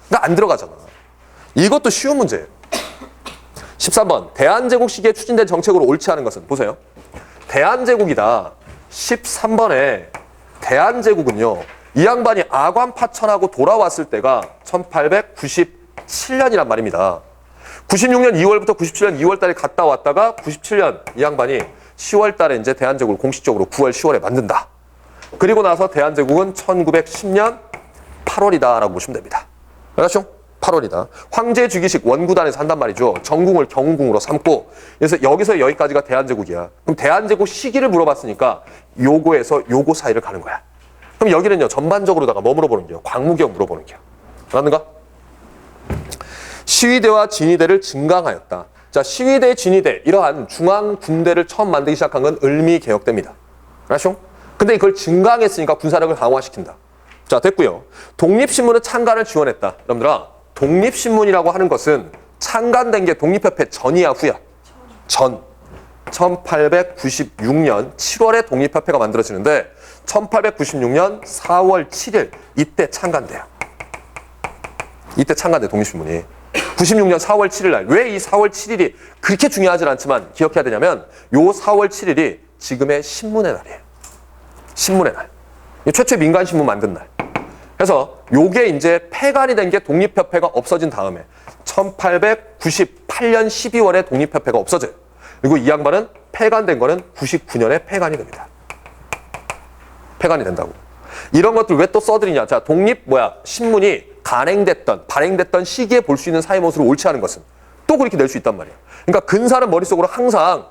그러니까 안 들어가잖아. 이것도 쉬운 문제예요. 13번. 대한제국 시기에 추진된 정책으로 옳지 않은 것은? 보세요. 대한제국이다. 13번에 대한제국은요. 이 양반이 아관 파천하고 돌아왔을 때가 1897년이란 말입니다. 96년 2월부터 97년 2월 달에 갔다 왔다가 97년 이 양반이 10월 달에 이제 대한제국을 공식적으로 9월, 10월에 만든다. 그리고 나서 대한제국은 1910년 8월이다라고 보시면 됩니다. 알았죠? 8월이다. 황제 즉위식 원구단에서 한단 말이죠. 전궁을 경궁으로 삼고. 그래서 여기서 여기까지가 대한제국이야. 그럼 대한제국 시기를 물어봤으니까 요거에서 요거 사이를 가는 거야. 그럼 여기는요. 전반적으로다가 뭐 물어보는 게요? 광무경 물어보는 게요. 알았는가? 시위대와 진위대를 증강하였다. 자, 시위대, 진위대 이러한 중앙 군대를 처음 만들기 시작한 건 을미개혁대입니다. 알았죠? 근데 이걸 증강했으니까 군사력을 강화시킨다. 자, 됐고요. 독립신문은 창간을 지원했다. 여러분들아, 독립신문이라고 하는 것은 창간된 게 독립협회 전이야 후야? 전. 1896년 7월에 독립협회가 만들어지는데 1896년 4월 7일 이때 창간돼요. 이때 창간돼 독립신문이. 96년 4월 7일 날. 왜 이 4월 7일이 그렇게 중요하진 않지만 기억해야 되냐면 요 4월 7일이 지금의 신문의 날이에요. 신문의 날. 최초의 민간신문 만든 날. 그래서 요게 이제 폐간이 된 게 독립협회가 없어진 다음에 1898년 12월에 독립협회가 없어져요. 그리고 이 양반은 폐간된 거는 99년에 폐간이 됩니다. 폐간이 된다고. 이런 것들 왜 또 써드리냐. 자, 신문이 발행됐던 시기에 볼 수 있는 사회모습을 옳지 않은 것은 또 그렇게 낼 수 있단 말이야. 그러니까 근사는 머릿속으로 항상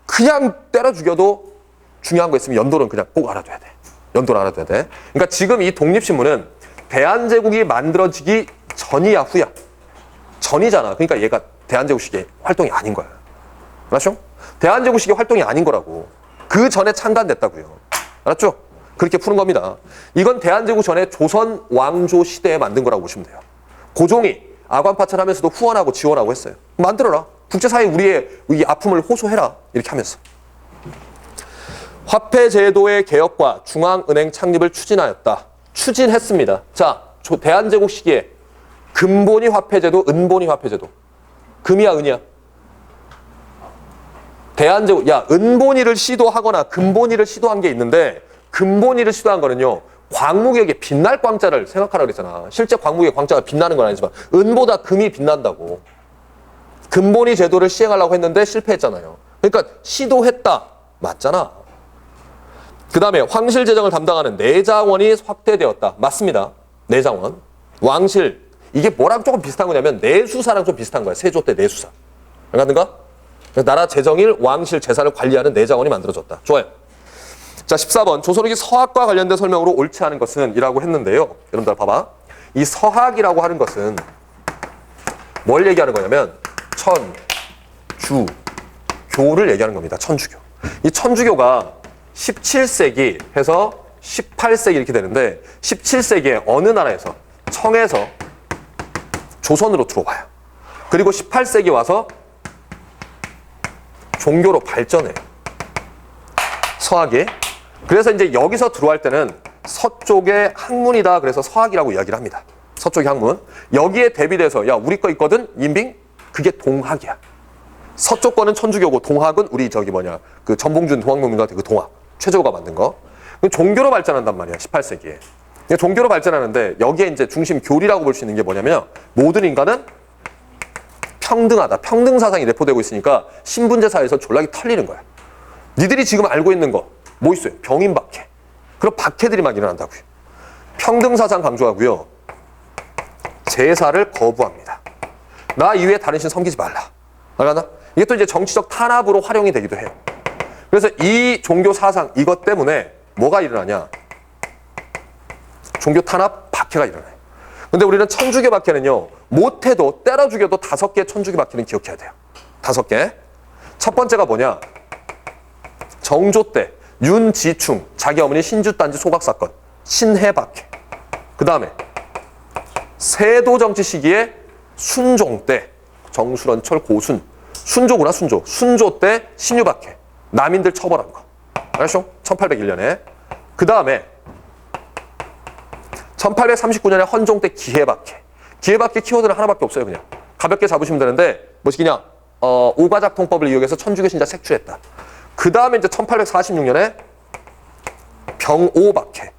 그냥 때려 죽여도 중요한 거 있으면 연도는 그냥 꼭 알아둬야 돼. 연도를 알아둬야 돼. 그러니까 지금 이 독립신문은 대한제국이 만들어지기 전이야 후야? 전이잖아. 그러니까 얘가 대한제국 시기의 활동이 아닌 거야. 알았죠? 대한제국 시기의 활동이 아닌 거라고. 그 전에 창간됐다고요. 알았죠? 그렇게 푸는 겁니다. 이건 대한제국 전에 조선 왕조 시대에 만든 거라고 보시면 돼요. 고종이 아관파찰 하면서도 후원하고 지원하고 했어요. 만들어라. 국제사회에 우리의 이 아픔을 호소해라. 이렇게 하면서. 화폐제도의 개혁과 중앙은행 창립을 추진하였다. 추진했습니다. 자, 대한제국 시기에 금본위 화폐제도, 은본위 화폐제도. 금이야, 은이야? 대한제국, 야, 은본위를 시도하거나 금본위를 시도한 게 있는데, 금본위를 시도한 거는요, 광무개혁의 빛날 광자를 생각하라고 그랬잖아. 실제 광무개혁 광자가 빛나는 건 아니지만, 은보다 금이 빛난다고. 금본위 제도를 시행하려고 했는데 실패했잖아요. 그러니까 시도했다. 맞잖아. 그 다음에 황실 재정을 담당하는 내장원이 확대되었다. 맞습니다. 내장원. 왕실. 이게 뭐랑 조금 비슷한 거냐면 내수사랑 좀 비슷한 거야. 세조 때 내수사. 알겠는가? 나라 재정일 왕실 재산을 관리하는 내장원이 만들어졌다. 좋아요. 자, 14번. 조선후기 서학과 관련된 설명으로 옳지 않은 것은 이라고 했는데요. 여러분들 봐봐. 이 서학이라고 하는 것은 뭘 얘기하는 거냐면 천주교를 얘기하는 겁니다. 천주교. 이 천주교가 17세기 해서 18세기 이렇게 되는데 17세기에 어느 나라에서 청에서 조선으로 들어와요. 그리고 18세기 와서 종교로 발전해요. 서학이. 그래서 이제 여기서 들어갈 때는 서쪽의 학문이다. 그래서 서학이라고 이야기를 합니다. 서쪽의 학문. 여기에 대비돼서 야 우리 거 있거든 인빙? 그게 동학이야. 서쪽 거는 천주교고 동학은 우리 저기 뭐냐 그 전봉준 동학농민 같은 그 동학. 최저가 만든 거. 종교로 발전한단 말이야. 18세기에. 종교로 발전하는데 여기에 이제 중심 교리라고 볼 수 있는 게 뭐냐면 모든 인간은 평등하다. 평등 사상이 내포되고 있으니까 신분제 사회에서 졸라기 털리는 거야. 니들이 지금 알고 있는 거 뭐 있어요? 병인박해. 그럼 박해들이 막 일어난다고요. 평등 사상 강조하고요. 제사를 거부합니다. 나 이외에 다른 신 섬기지 말라. 알겠나? 이게 또 이제 정치적 탄압으로 활용이 되기도 해요. 그래서 이 종교 사상 이것 때문에 뭐가 일어나냐? 종교 탄압 박해가 일어나요. 근데 우리는 천주교 박해는요. 못해도 때려 죽여도 5개 천주교 박해는 기억해야 돼요. 5개. 첫 번째가 뭐냐? 정조 때 윤지충 자기 어머니 신주단지 소각 사건 신해 박해. 그 다음에 세도 정치 시기에 순종 때 정수런철 고순 순조구나 순조. 순조 때 신유 박해. 남인들 처벌한 거. 알았죠? 1801년에. 그 다음에 1839년에 헌종 때 기해박해. 기해박해 키워드는 하나밖에 없어요. 그냥 가볍게 잡으시면 되는데 뭐시기냐? 오가작통법을 이용해서 천주교 신자 색출했다. 그 다음에 이제 1846년에 병오박해.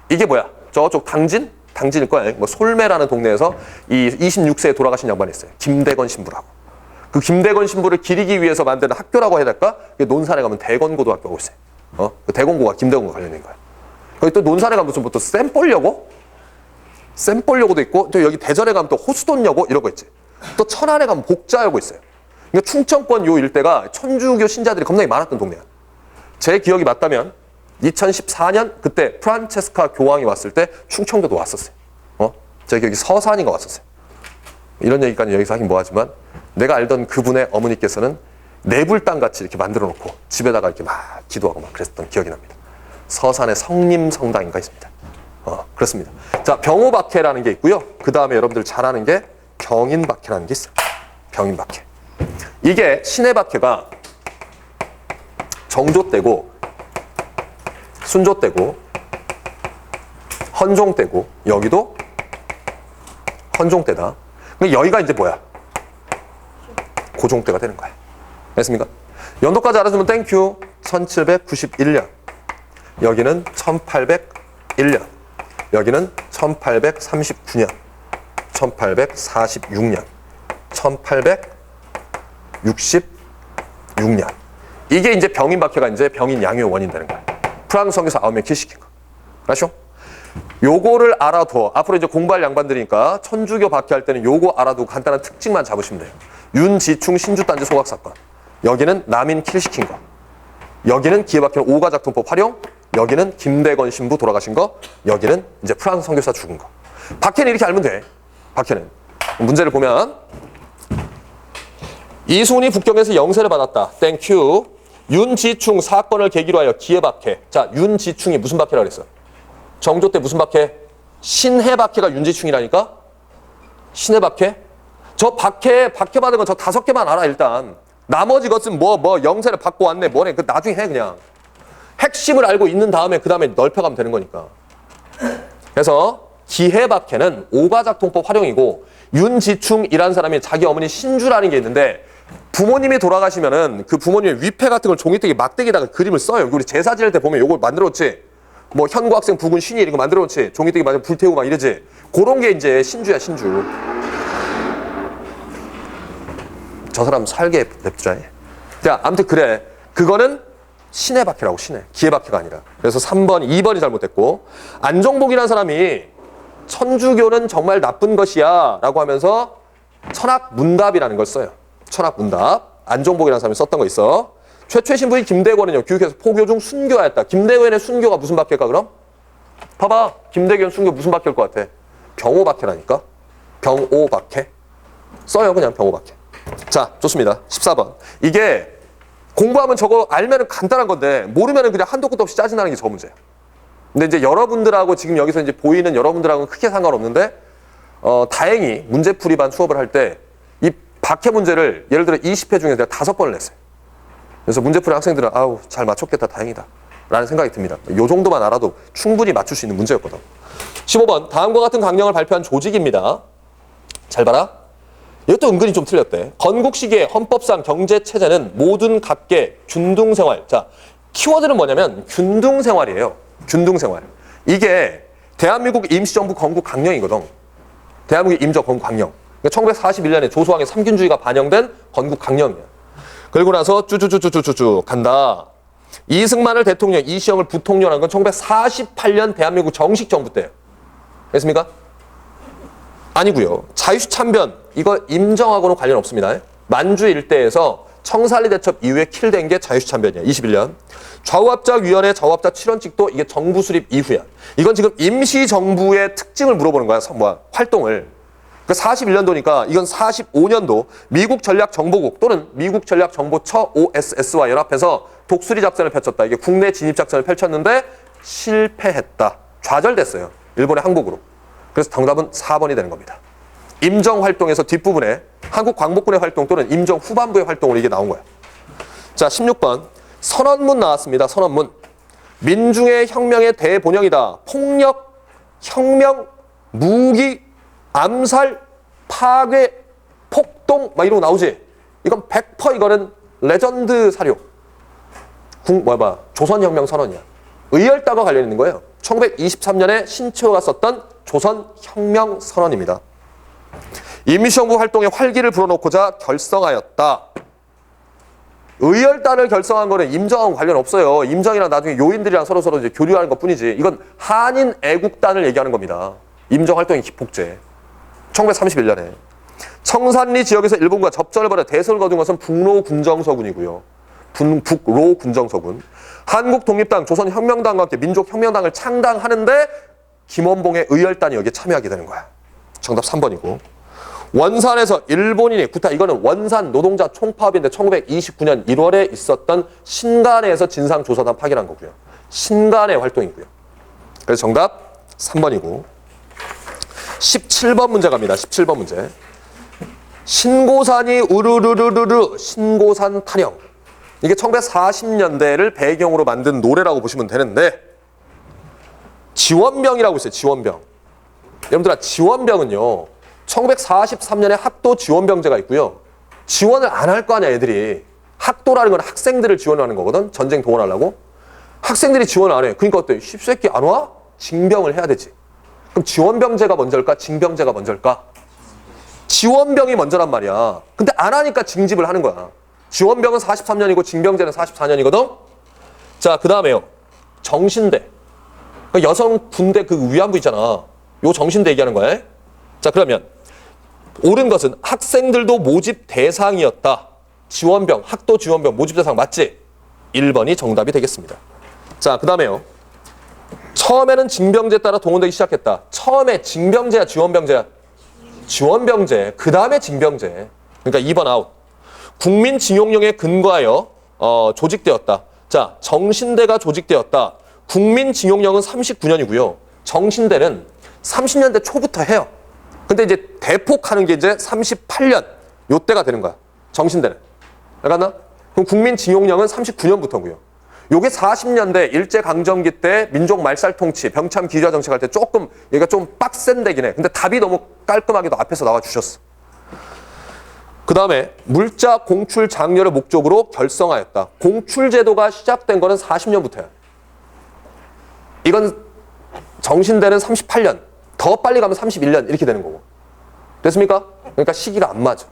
이게 뭐야? 저쪽 당진일 거야. 뭐 솔매라는 동네에서 이 26세에 돌아가신 양반이 있어요. 김대건 신부라고. 그 김대건 신부를 기리기 위해서 만드는 학교라고 해야 될까? 논산에 가면 대건고등학교가 있어요. 그 대건고가 김대건과 관련된 거야. 거기 또 논산에 가면 무슨 또 샘볼여고도 있고, 또 여기 대전에 가면 또 호수돈여고 이런 거 있지. 또 천안에 가면 복자여고 있어요. 그러니까 충청권 요 일대가 천주교 신자들이 겁나게 많았던 동네야. 제 기억이 맞다면 2014년 그때 프란체스카 교황이 왔을 때 충청도도 왔었어요. 제 기억이 서산인가 왔었어요. 이런 얘기까지 여기서 하긴 뭐하지만 내가 알던 그분의 어머니께서는 내불당같이 이렇게 만들어 놓고 집에다가 이렇게 막 기도하고 막 그랬던 기억이 납니다. 서산에 성림성당인가 있습니다. 그렇습니다. 자, 병오박해라는 게 있고요. 그 다음에 여러분들 잘 아는 게 병인박해라는 게 있어요. 병인박해. 이게 신해박해가 정조 때고 순조 때고 헌종 때고 여기도 헌종 때다. 여기가 이제 뭐야? 고종 때가 되는 거야. 됐습니까? 연도까지 알아주면 땡큐. 1791년. 여기는 1801년. 여기는 1839년. 1846년. 1866년. 이게 이제 병인박해가 이제 병인 양요의 원인 되는 거야. 프랑스 선교사 9명 킬시킨 거. 알았죠? 요거를 알아둬. 앞으로 이제 공부할 양반들이니까 천주교 박해할 때는 요거 알아두고 간단한 특징만 잡으시면 돼요. 윤지충 신주단지 소각 사건. 여기는 남인 킬시킨 거. 여기는 기해박해는 오가작통법 활용. 여기는 김대건 신부 돌아가신 거. 여기는 이제 프랑스 선교사 죽은 거. 박해는 이렇게 알면 돼. 박해는. 문제를 보면 이순이 북경에서 영세를 받았다. 땡큐. 윤지충 사건을 계기로 하여 기해박해. 자, 윤지충이 무슨 박해라고 그랬어? 정조 때 무슨 박해? 신해박해가 윤지충이라니까? 신해박해? 저 박해받은 건 저 5개만 알아, 일단. 나머지 것은 영세를 받고 왔네, 뭐네. 그 나중에 해, 그냥. 핵심을 알고 있는 다음에 그 다음에 넓혀가면 되는 거니까. 그래서 기해박해는 오가작통법 활용이고 윤지충이라는 사람이 자기 어머니 신주라는 게 있는데 부모님이 돌아가시면은 그 부모님의 위패 같은 걸 종이대기 막대기에다가 그림을 써요. 우리 제사 지낼 때 보면 요걸 만들어놓지. 뭐 현고학생 부군 신이 이런 거 만들어놓지. 종이대기 맞아 불태우고 막 이러지. 그런 게 이제 신주야, 신주. 저 사람 살게 냅두자. 자, 아무튼 그래. 그거는 신의 박해라고, 신의. 기의 박해가 아니라. 그래서 3번, 2번이 잘못됐고 안종복이라는 사람이 천주교는 정말 나쁜 것이야 라고 하면서 천학문답이라는 걸 써요. 천학문답. 안종복이라는 사람이 썼던 거 있어. 최초의 신부인 김대권은요, 교육에서 포교 중 순교하였다. 김대권의 순교가 무슨 박해일까, 그럼? 봐봐. 김대권 순교 무슨 박해일 것 같아? 병오박해라니까? 병오박해. 써요, 그냥 병오박해. 자, 좋습니다. 14번. 이게 공부하면 저거 알면은 간단한 건데 모르면은 그냥 한도 끝도 없이 짜증나는 게 저 문제예요. 근데 이제 여러분들하고 지금 여기서 이제 보이는 여러분들하고는 크게 상관없는데 다행히 문제풀이반 수업을 할 때 이 박해 문제를 예를 들어 20회 중에 내가 5번을 냈어요. 그래서 문제풀이 학생들은 아우 잘 맞췄겠다, 다행이다 라는 생각이 듭니다. 요 정도만 알아도 충분히 맞출 수 있는 문제였거든. 15번. 다음과 같은 강령을 발표한 조직입니다. 잘 봐라. 이것도 은근히 좀 틀렸대. 건국시기의 헌법상 경제체제는 모든 각계 균등생활. 자, 키워드는 뭐냐면 균등생활이에요. 균등생활. 이게 대한민국 임시정부 건국 강령이거든. 대한민국 임정 건국 강령. 그러니까 1941년에 조소왕의 삼균주의가 반영된 건국 강령이야. 그리고 나서 쭈쭈쭈쭈쭈쭈 간다. 이승만을 대통령, 이시영을 부통령한 건 1948년 대한민국 정식 정부 때예요. 됐습니까? 아니고요. 자유시 참변 이거 임정하고는 관련 없습니다. 만주 일대에서 청산리 대첩 이후에 킬된 게 자유시 참변이야. 21년. 좌우합작위원회 좌우합작 7원칙도 이게 정부 수립 이후야. 이건 지금 임시정부의 특징을 물어보는 거야. 활동을. 그러니까 41년도니까 이건 45년도 미국 전략정보국 또는 미국 전략정보처 OSS와 연합해서 독수리 작전을 펼쳤다. 이게 국내 진입 작전을 펼쳤는데 실패했다. 좌절됐어요. 일본의 항복으로. 그래서 정답은 4번이 되는 겁니다. 임정활동에서 뒷부분에 한국광복군의 활동 또는 임정 후반부의 활동으로 이게 나온 거야. 자, 16번. 선언문 나왔습니다. 선언문. 민중의 혁명의 대본영이다. 폭력, 혁명, 무기, 암살, 파괴, 폭동 막 이런 거 나오지. 이건 100% 이거는 레전드 사료. 조선혁명 선언이야. 의열단과 관련 있는 거예요. 1923년에 신채호가 썼던 조선혁명 선언입니다. 임시정부 활동에 활기를 불어넣고자 결성하였다. 의열단을 결성한 거는 임정하고 관련 없어요. 임정이랑 나중에 요인들이랑 서로 이제 교류하는 것 뿐이지. 이건 한인 애국단을 얘기하는 겁니다. 임정 활동의 기폭제. 1931년에. 청산리 지역에서 일본과 접전을 벌여 대선을 거둔 것은 북로 군정서군이고요. 북로 군정서군. 한국독립당, 조선혁명당과 함께 민족혁명당을 창당하는데 김원봉의 의열단이 여기에 참여하게 되는 거야. 정답 3번이고. 원산에서 일본인이 구타, 이거는 원산 노동자 총파업인데 1929년 1월에 있었던 신간에서 진상조사단 파견한 거고요. 신간의 활동이고요. 그래서 정답 3번이고. 17번 문제 갑니다. 17번 문제. 신고산이 우르르르르르 신고산 탄영. 이게 1940년대를 배경으로 만든 노래라고 보시면 되는데 지원병이라고 있어요. 지원병. 여러분들아, 지원병은요. 1943년에 학도 지원병제가 있고요. 지원을 안 할 거 아니야, 애들이. 학도라는 건 학생들을 지원하는 거거든. 전쟁 동원하려고. 학생들이 지원을 안 해. 그러니까 어때? 쉽새끼 안 와? 징병을 해야 되지. 그럼 지원병제가 먼저일까? 징병제가 먼저일까? 지원병이 먼저란 말이야. 근데 안 하니까 징집을 하는 거야. 지원병은 43년이고 징병제는 44년이거든. 자, 그 다음에요. 정신대. 그러니까 여성 군대 그 위안부 있잖아. 요 정신대 얘기하는 거야. 자, 그러면 옳은 것은 학생들도 모집 대상이었다. 지원병, 학도 지원병 모집 대상 맞지? 1번이 정답이 되겠습니다. 자, 그 다음에요. 처음에는 징병제에 따라 동원되기 시작했다. 처음에 징병제야, 지원병제야? 지원병제. 그 다음에 징병제. 그러니까 2번 아웃. 국민징용령에 근거하여 조직되었다. 자, 정신대가 조직되었다. 국민징용령은 39년이고요. 정신대는 30년대 초부터 해요. 근데 이제 대폭하는 게 이제 38년 요때가 되는 거야. 정신대는. 알겠나? 그럼 국민징용령은 39년부터고요. 요게 40년대 일제강점기 때 민족 말살통치, 병참 기주화 정책할 때 조금 얘가 좀 빡센 데긴 해. 근데 답이 너무 깔끔하게도 앞에서 나와 주셨어. 그 다음에 물자 공출 장려를 목적으로 결성하였다. 공출제도가 시작된 거는 40년부터야. 이건 정신대는 38년, 더 빨리 가면 31년 이렇게 되는 거고. 됐습니까? 그러니까 시기가 안 맞아.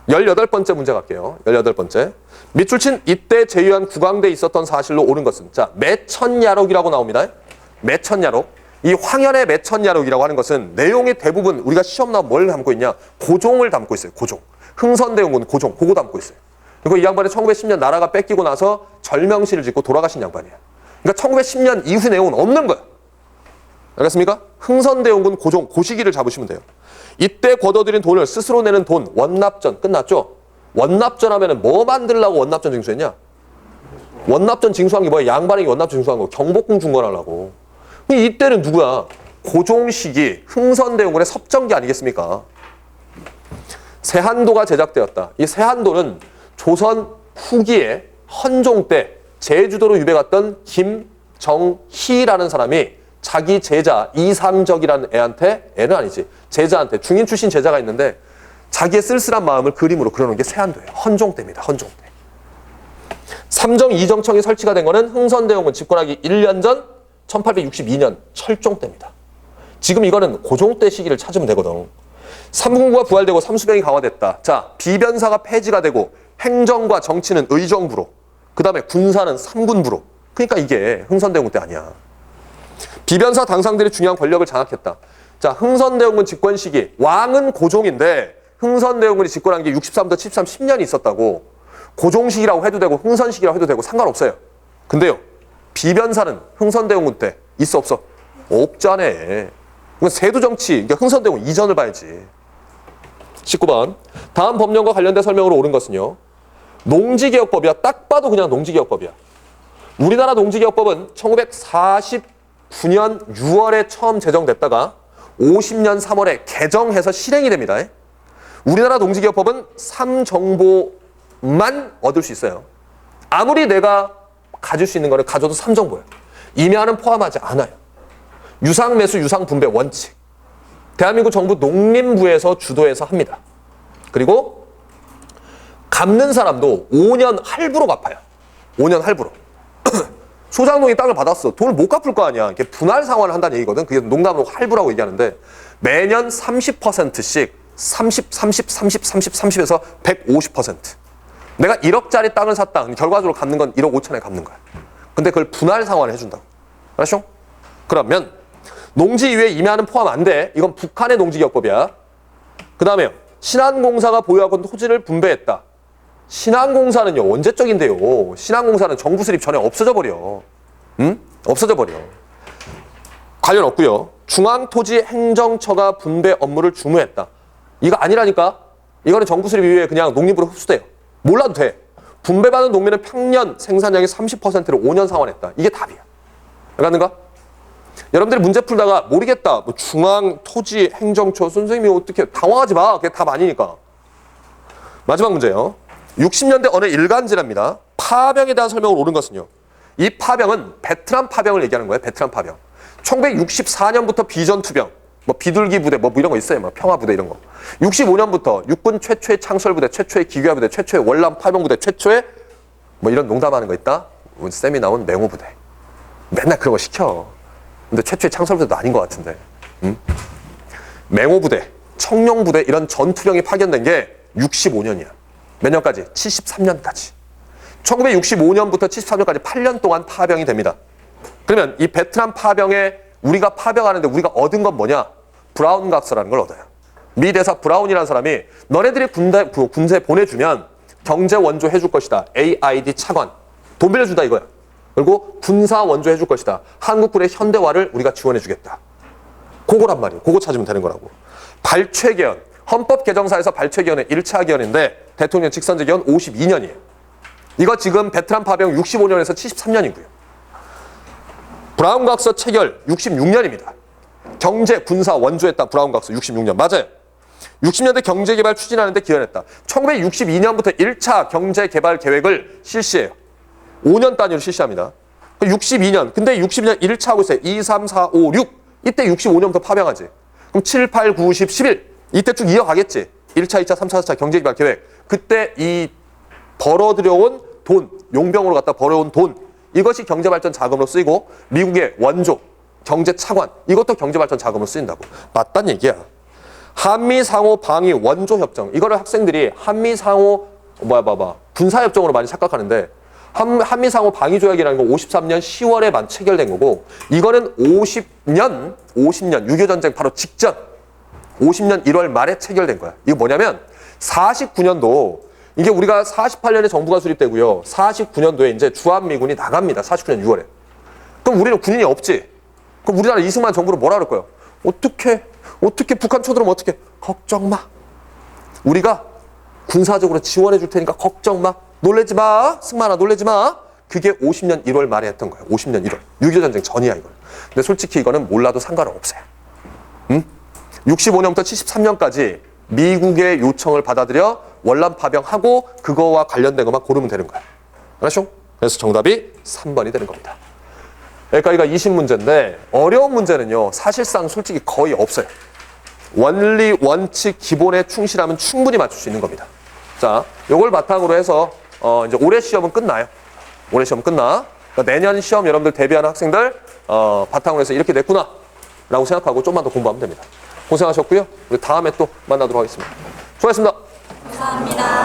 18번째 문제 갈게요. 18번째. 밑줄친 이때 제유한 국왕대에 있었던 사실로 옳은 것은, 자, 매천야록이라고 나옵니다. 매천야록. 이 황현의 매천야록이라고 하는 것은 내용이 대부분 우리가 시험 나오면 뭘 담고 있냐? 고종을 담고 있어요. 고종. 흥선대원군 고종. 그거 담고 있어요. 그리고 이 양반이 1910년 나라가 뺏기고 나서 절명시를 짓고 돌아가신 양반이에요. 그러니까 1910년 이후 내용은 없는 거야. 알겠습니까? 흥선대원군 고종, 그 시기를 잡으시면 돼요. 이때 걷어들인 돈을 스스로 내는 돈, 원납전. 끝났죠? 원납전 하면은 뭐 만들려고 원납전 징수했냐? 원납전 징수한 게 뭐야? 양반에게 원납전 징수한 거. 경복궁 중건하려고. 이때는 누구야? 고종 시기 흥선대원군의 섭정기 아니겠습니까? 세한도가 제작되었다. 이 세한도는 조선 후기에 헌종 때 제주도로 유배갔던 김정희라는 사람이 자기 제자 이상적이라는 애한테, 애는 아니지, 제자한테, 중인 출신 제자가 있는데 자기의 쓸쓸한 마음을 그림으로 그려놓은 게 세한도예요. 헌종 때입니다. 헌종 때. 삼정 이정청이 설치가 된 거는 흥선대원군 집권하기 1년 전 1862년 철종 때입니다. 지금 이거는 고종 때 시기를 찾으면 되거든. 삼군구가 부활되고 삼수병이 강화됐다. 자, 비변사가 폐지가 되고 행정과 정치는 의정부로, 그 다음에 군사는 삼군부로. 그러니까 이게 흥선대원군 때 아니야. 비변사 당상들이 중요한 권력을 장악했다. 자, 흥선대원군 집권 시기, 왕은 고종인데 흥선대원군이 집권한 게 63부터 73, 10년이 있었다고. 고종시기라고 해도 되고 흥선시기라고 해도 되고 상관없어요. 근데요, 비변사는 흥선대원군 때 있어 없어? 없잖아. 이건 세도정치, 그러니까 흥선대원군 이전을 봐야지. 19번. 다음 법령과 관련된 설명으로 옳은 것은요. 농지개혁법이야. 딱 봐도 그냥 농지개혁법이야. 우리나라 농지개혁법은 1949년 6월에 처음 제정됐다가 50년 3월에 개정해서 실행이 됩니다. 우리나라 농지개혁법은 3정보만 얻을 수 있어요. 아무리 내가 가질 수 있는 거는 가져도 3정보예요. 임야는 포함하지 않아요. 유상매수, 유상분배 원칙. 대한민국 정부 농림부에서 주도해서 합니다. 그리고 갚는 사람도 5년 할부로 갚아요. 5년 할부로. 소장농이 땅을 받았어. 돈을 못 갚을 거 아니야. 이게 분할 상환을 한다는 얘기거든. 그게 농담으로 할부라고 얘기하는데 매년 30%씩 30, 30에서 150%. 내가 1억짜리 땅을 샀다. 결과적으로 갚는 건 1억 5천에 갚는 거야. 근데 그걸 분할 상환을 해준다고. 알았죠? 그러면 농지 이외에 임야는 포함 안 돼. 이건 북한의 농지개혁법이야. 그 다음에요. 신한공사가 보유하고 있는 토지를 분배했다. 신한공사는요, 언제적인데요? 신한공사는 정부 수립 전에 없어져 버려. 응? 없어져 버려. 관련 없고요. 중앙토지행정처가 분배 업무를 주무했다. 이거 아니라니까? 이거는 정부 수립 이후에 그냥 농림부로 흡수돼요. 몰라도 돼. 분배받은 농민은 평년 생산량의 30%를 5년 상환했다. 이게 답이야. 알겠는가? 여러분들이 문제 풀다가 모르겠다. 뭐 중앙토지행정처 선생님이 어떻게, 당황하지 마. 그게 답 아니니까. 마지막 문제요. 60년대 어느 일간지랍니다. 파병에 대한 설명을 옳은 것은요. 이 파병은 베트남 파병을 얘기하는 거예요. 베트남 파병. 1964년부터 비전투병, 뭐 비둘기 부대, 뭐 이런 거 있어요. 뭐 평화부대 이런 거. 65년부터 육군 최초의 창설부대, 최초의 기교화부대, 최초의 월남 파병부대, 최초의 뭐 이런 농담하는 거 있다. 쌤이 나온 맹호부대. 맨날 그런 거 시켜. 근데 최초의 창설부대도 아닌 것 같은데. 응? 맹호부대, 청룡부대 이런 전투병이 파견된 게 65년이야. 몇 년까지? 73년까지. 1965년부터 73년까지 8년 동안 파병이 됩니다. 그러면 이 베트남 파병에 우리가 파병하는데 우리가 얻은 건 뭐냐? 브라운 각서라는 걸 얻어요. 미 대사 브라운이라는 사람이 너네들이 군대 보내주면 경제 원조 해줄 것이다. AID 차관. 돈 빌려준다 이거야. 그리고 군사 원조 해줄 것이다. 한국군의 현대화를 우리가 지원해주겠다. 그거란 말이에요. 그거 찾으면 되는 거라고. 발췌개헌. 헌법 개정사에서 발췌개헌의 1차 개헌인데 대통령 직선제 개헌 52년이에요. 이거 지금 베트남 파병 65년에서 73년이고요. 브라운 각서 체결 66년입니다. 경제, 군사, 원조했다. 브라운 각서 66년. 맞아요. 60년대 경제개발 추진하는 데 기여했다. 1962년부터 1차 경제개발 계획을 실시해요. 5년 단위로 실시합니다. 62년. 근데 62년 1차 하고 있어요. 2, 3, 4, 5, 6. 이때 65년부터 파병하지. 그럼 7, 8, 9, 10, 11. 이때 쭉 이어가겠지. 1차, 2차, 3차, 4차 경제개발 계획. 그때 이 벌어들여온 돈, 용병으로 갖다 벌어온 돈. 이것이 경제발전 자금으로 쓰이고 미국의 원조, 경제차관. 이것도 경제발전 자금으로 쓰인다고. 맞단 얘기야. 한미상호 방위 원조협정. 이거를 학생들이 한미상호 군사협정으로 많이 착각하는데 한미상호 방위조약이라는 건 53년 10월에 체결된 거고 이거는 50년 6.25전쟁 바로 직전 50년 1월 말에 체결된 거야. 이거 뭐냐면 49년도 이게 우리가 48년에 정부가 수립되고요. 49년도에 이제 주한미군이 나갑니다. 49년 6월에. 그럼 우리는 군인이 없지. 그럼 우리나라 이승만 정부로 뭐라 그럴 거예요? 어떻게 북한 쳐들어오면 어떻게? 걱정 마. 우리가 군사적으로 지원해 줄 테니까 걱정 마. 놀래지 마. 승만아 놀래지 마. 그게 50년 1월 말에 했던 거예요. 50년 1월. 6.25 전쟁 전이야 이거. 근데 솔직히 이거는 몰라도 상관은 없어요. 65년부터 73년까지 미국의 요청을 받아들여 월남 파병하고 그거와 관련된 것만 고르면 되는 거야. 알았죠? 그래서 정답이 3번이 되는 겁니다. 여기까지가 20문제인데 어려운 문제는요. 사실상 솔직히 거의 없어요. 원리, 원칙, 기본에 충실하면 충분히 맞출 수 있는 겁니다. 자, 요걸 바탕으로 해서 이제 올해 시험은 끝나요. 올해 시험 끝나. 그러니까 내년 시험 여러분들 대비하는 학생들 바탕으로 해서 이렇게 됐구나 라고 생각하고 좀만 더 공부하면 됩니다. 고생하셨고요. 우리 다음에 또 만나도록 하겠습니다. 수고하셨습니다. 감사합니다.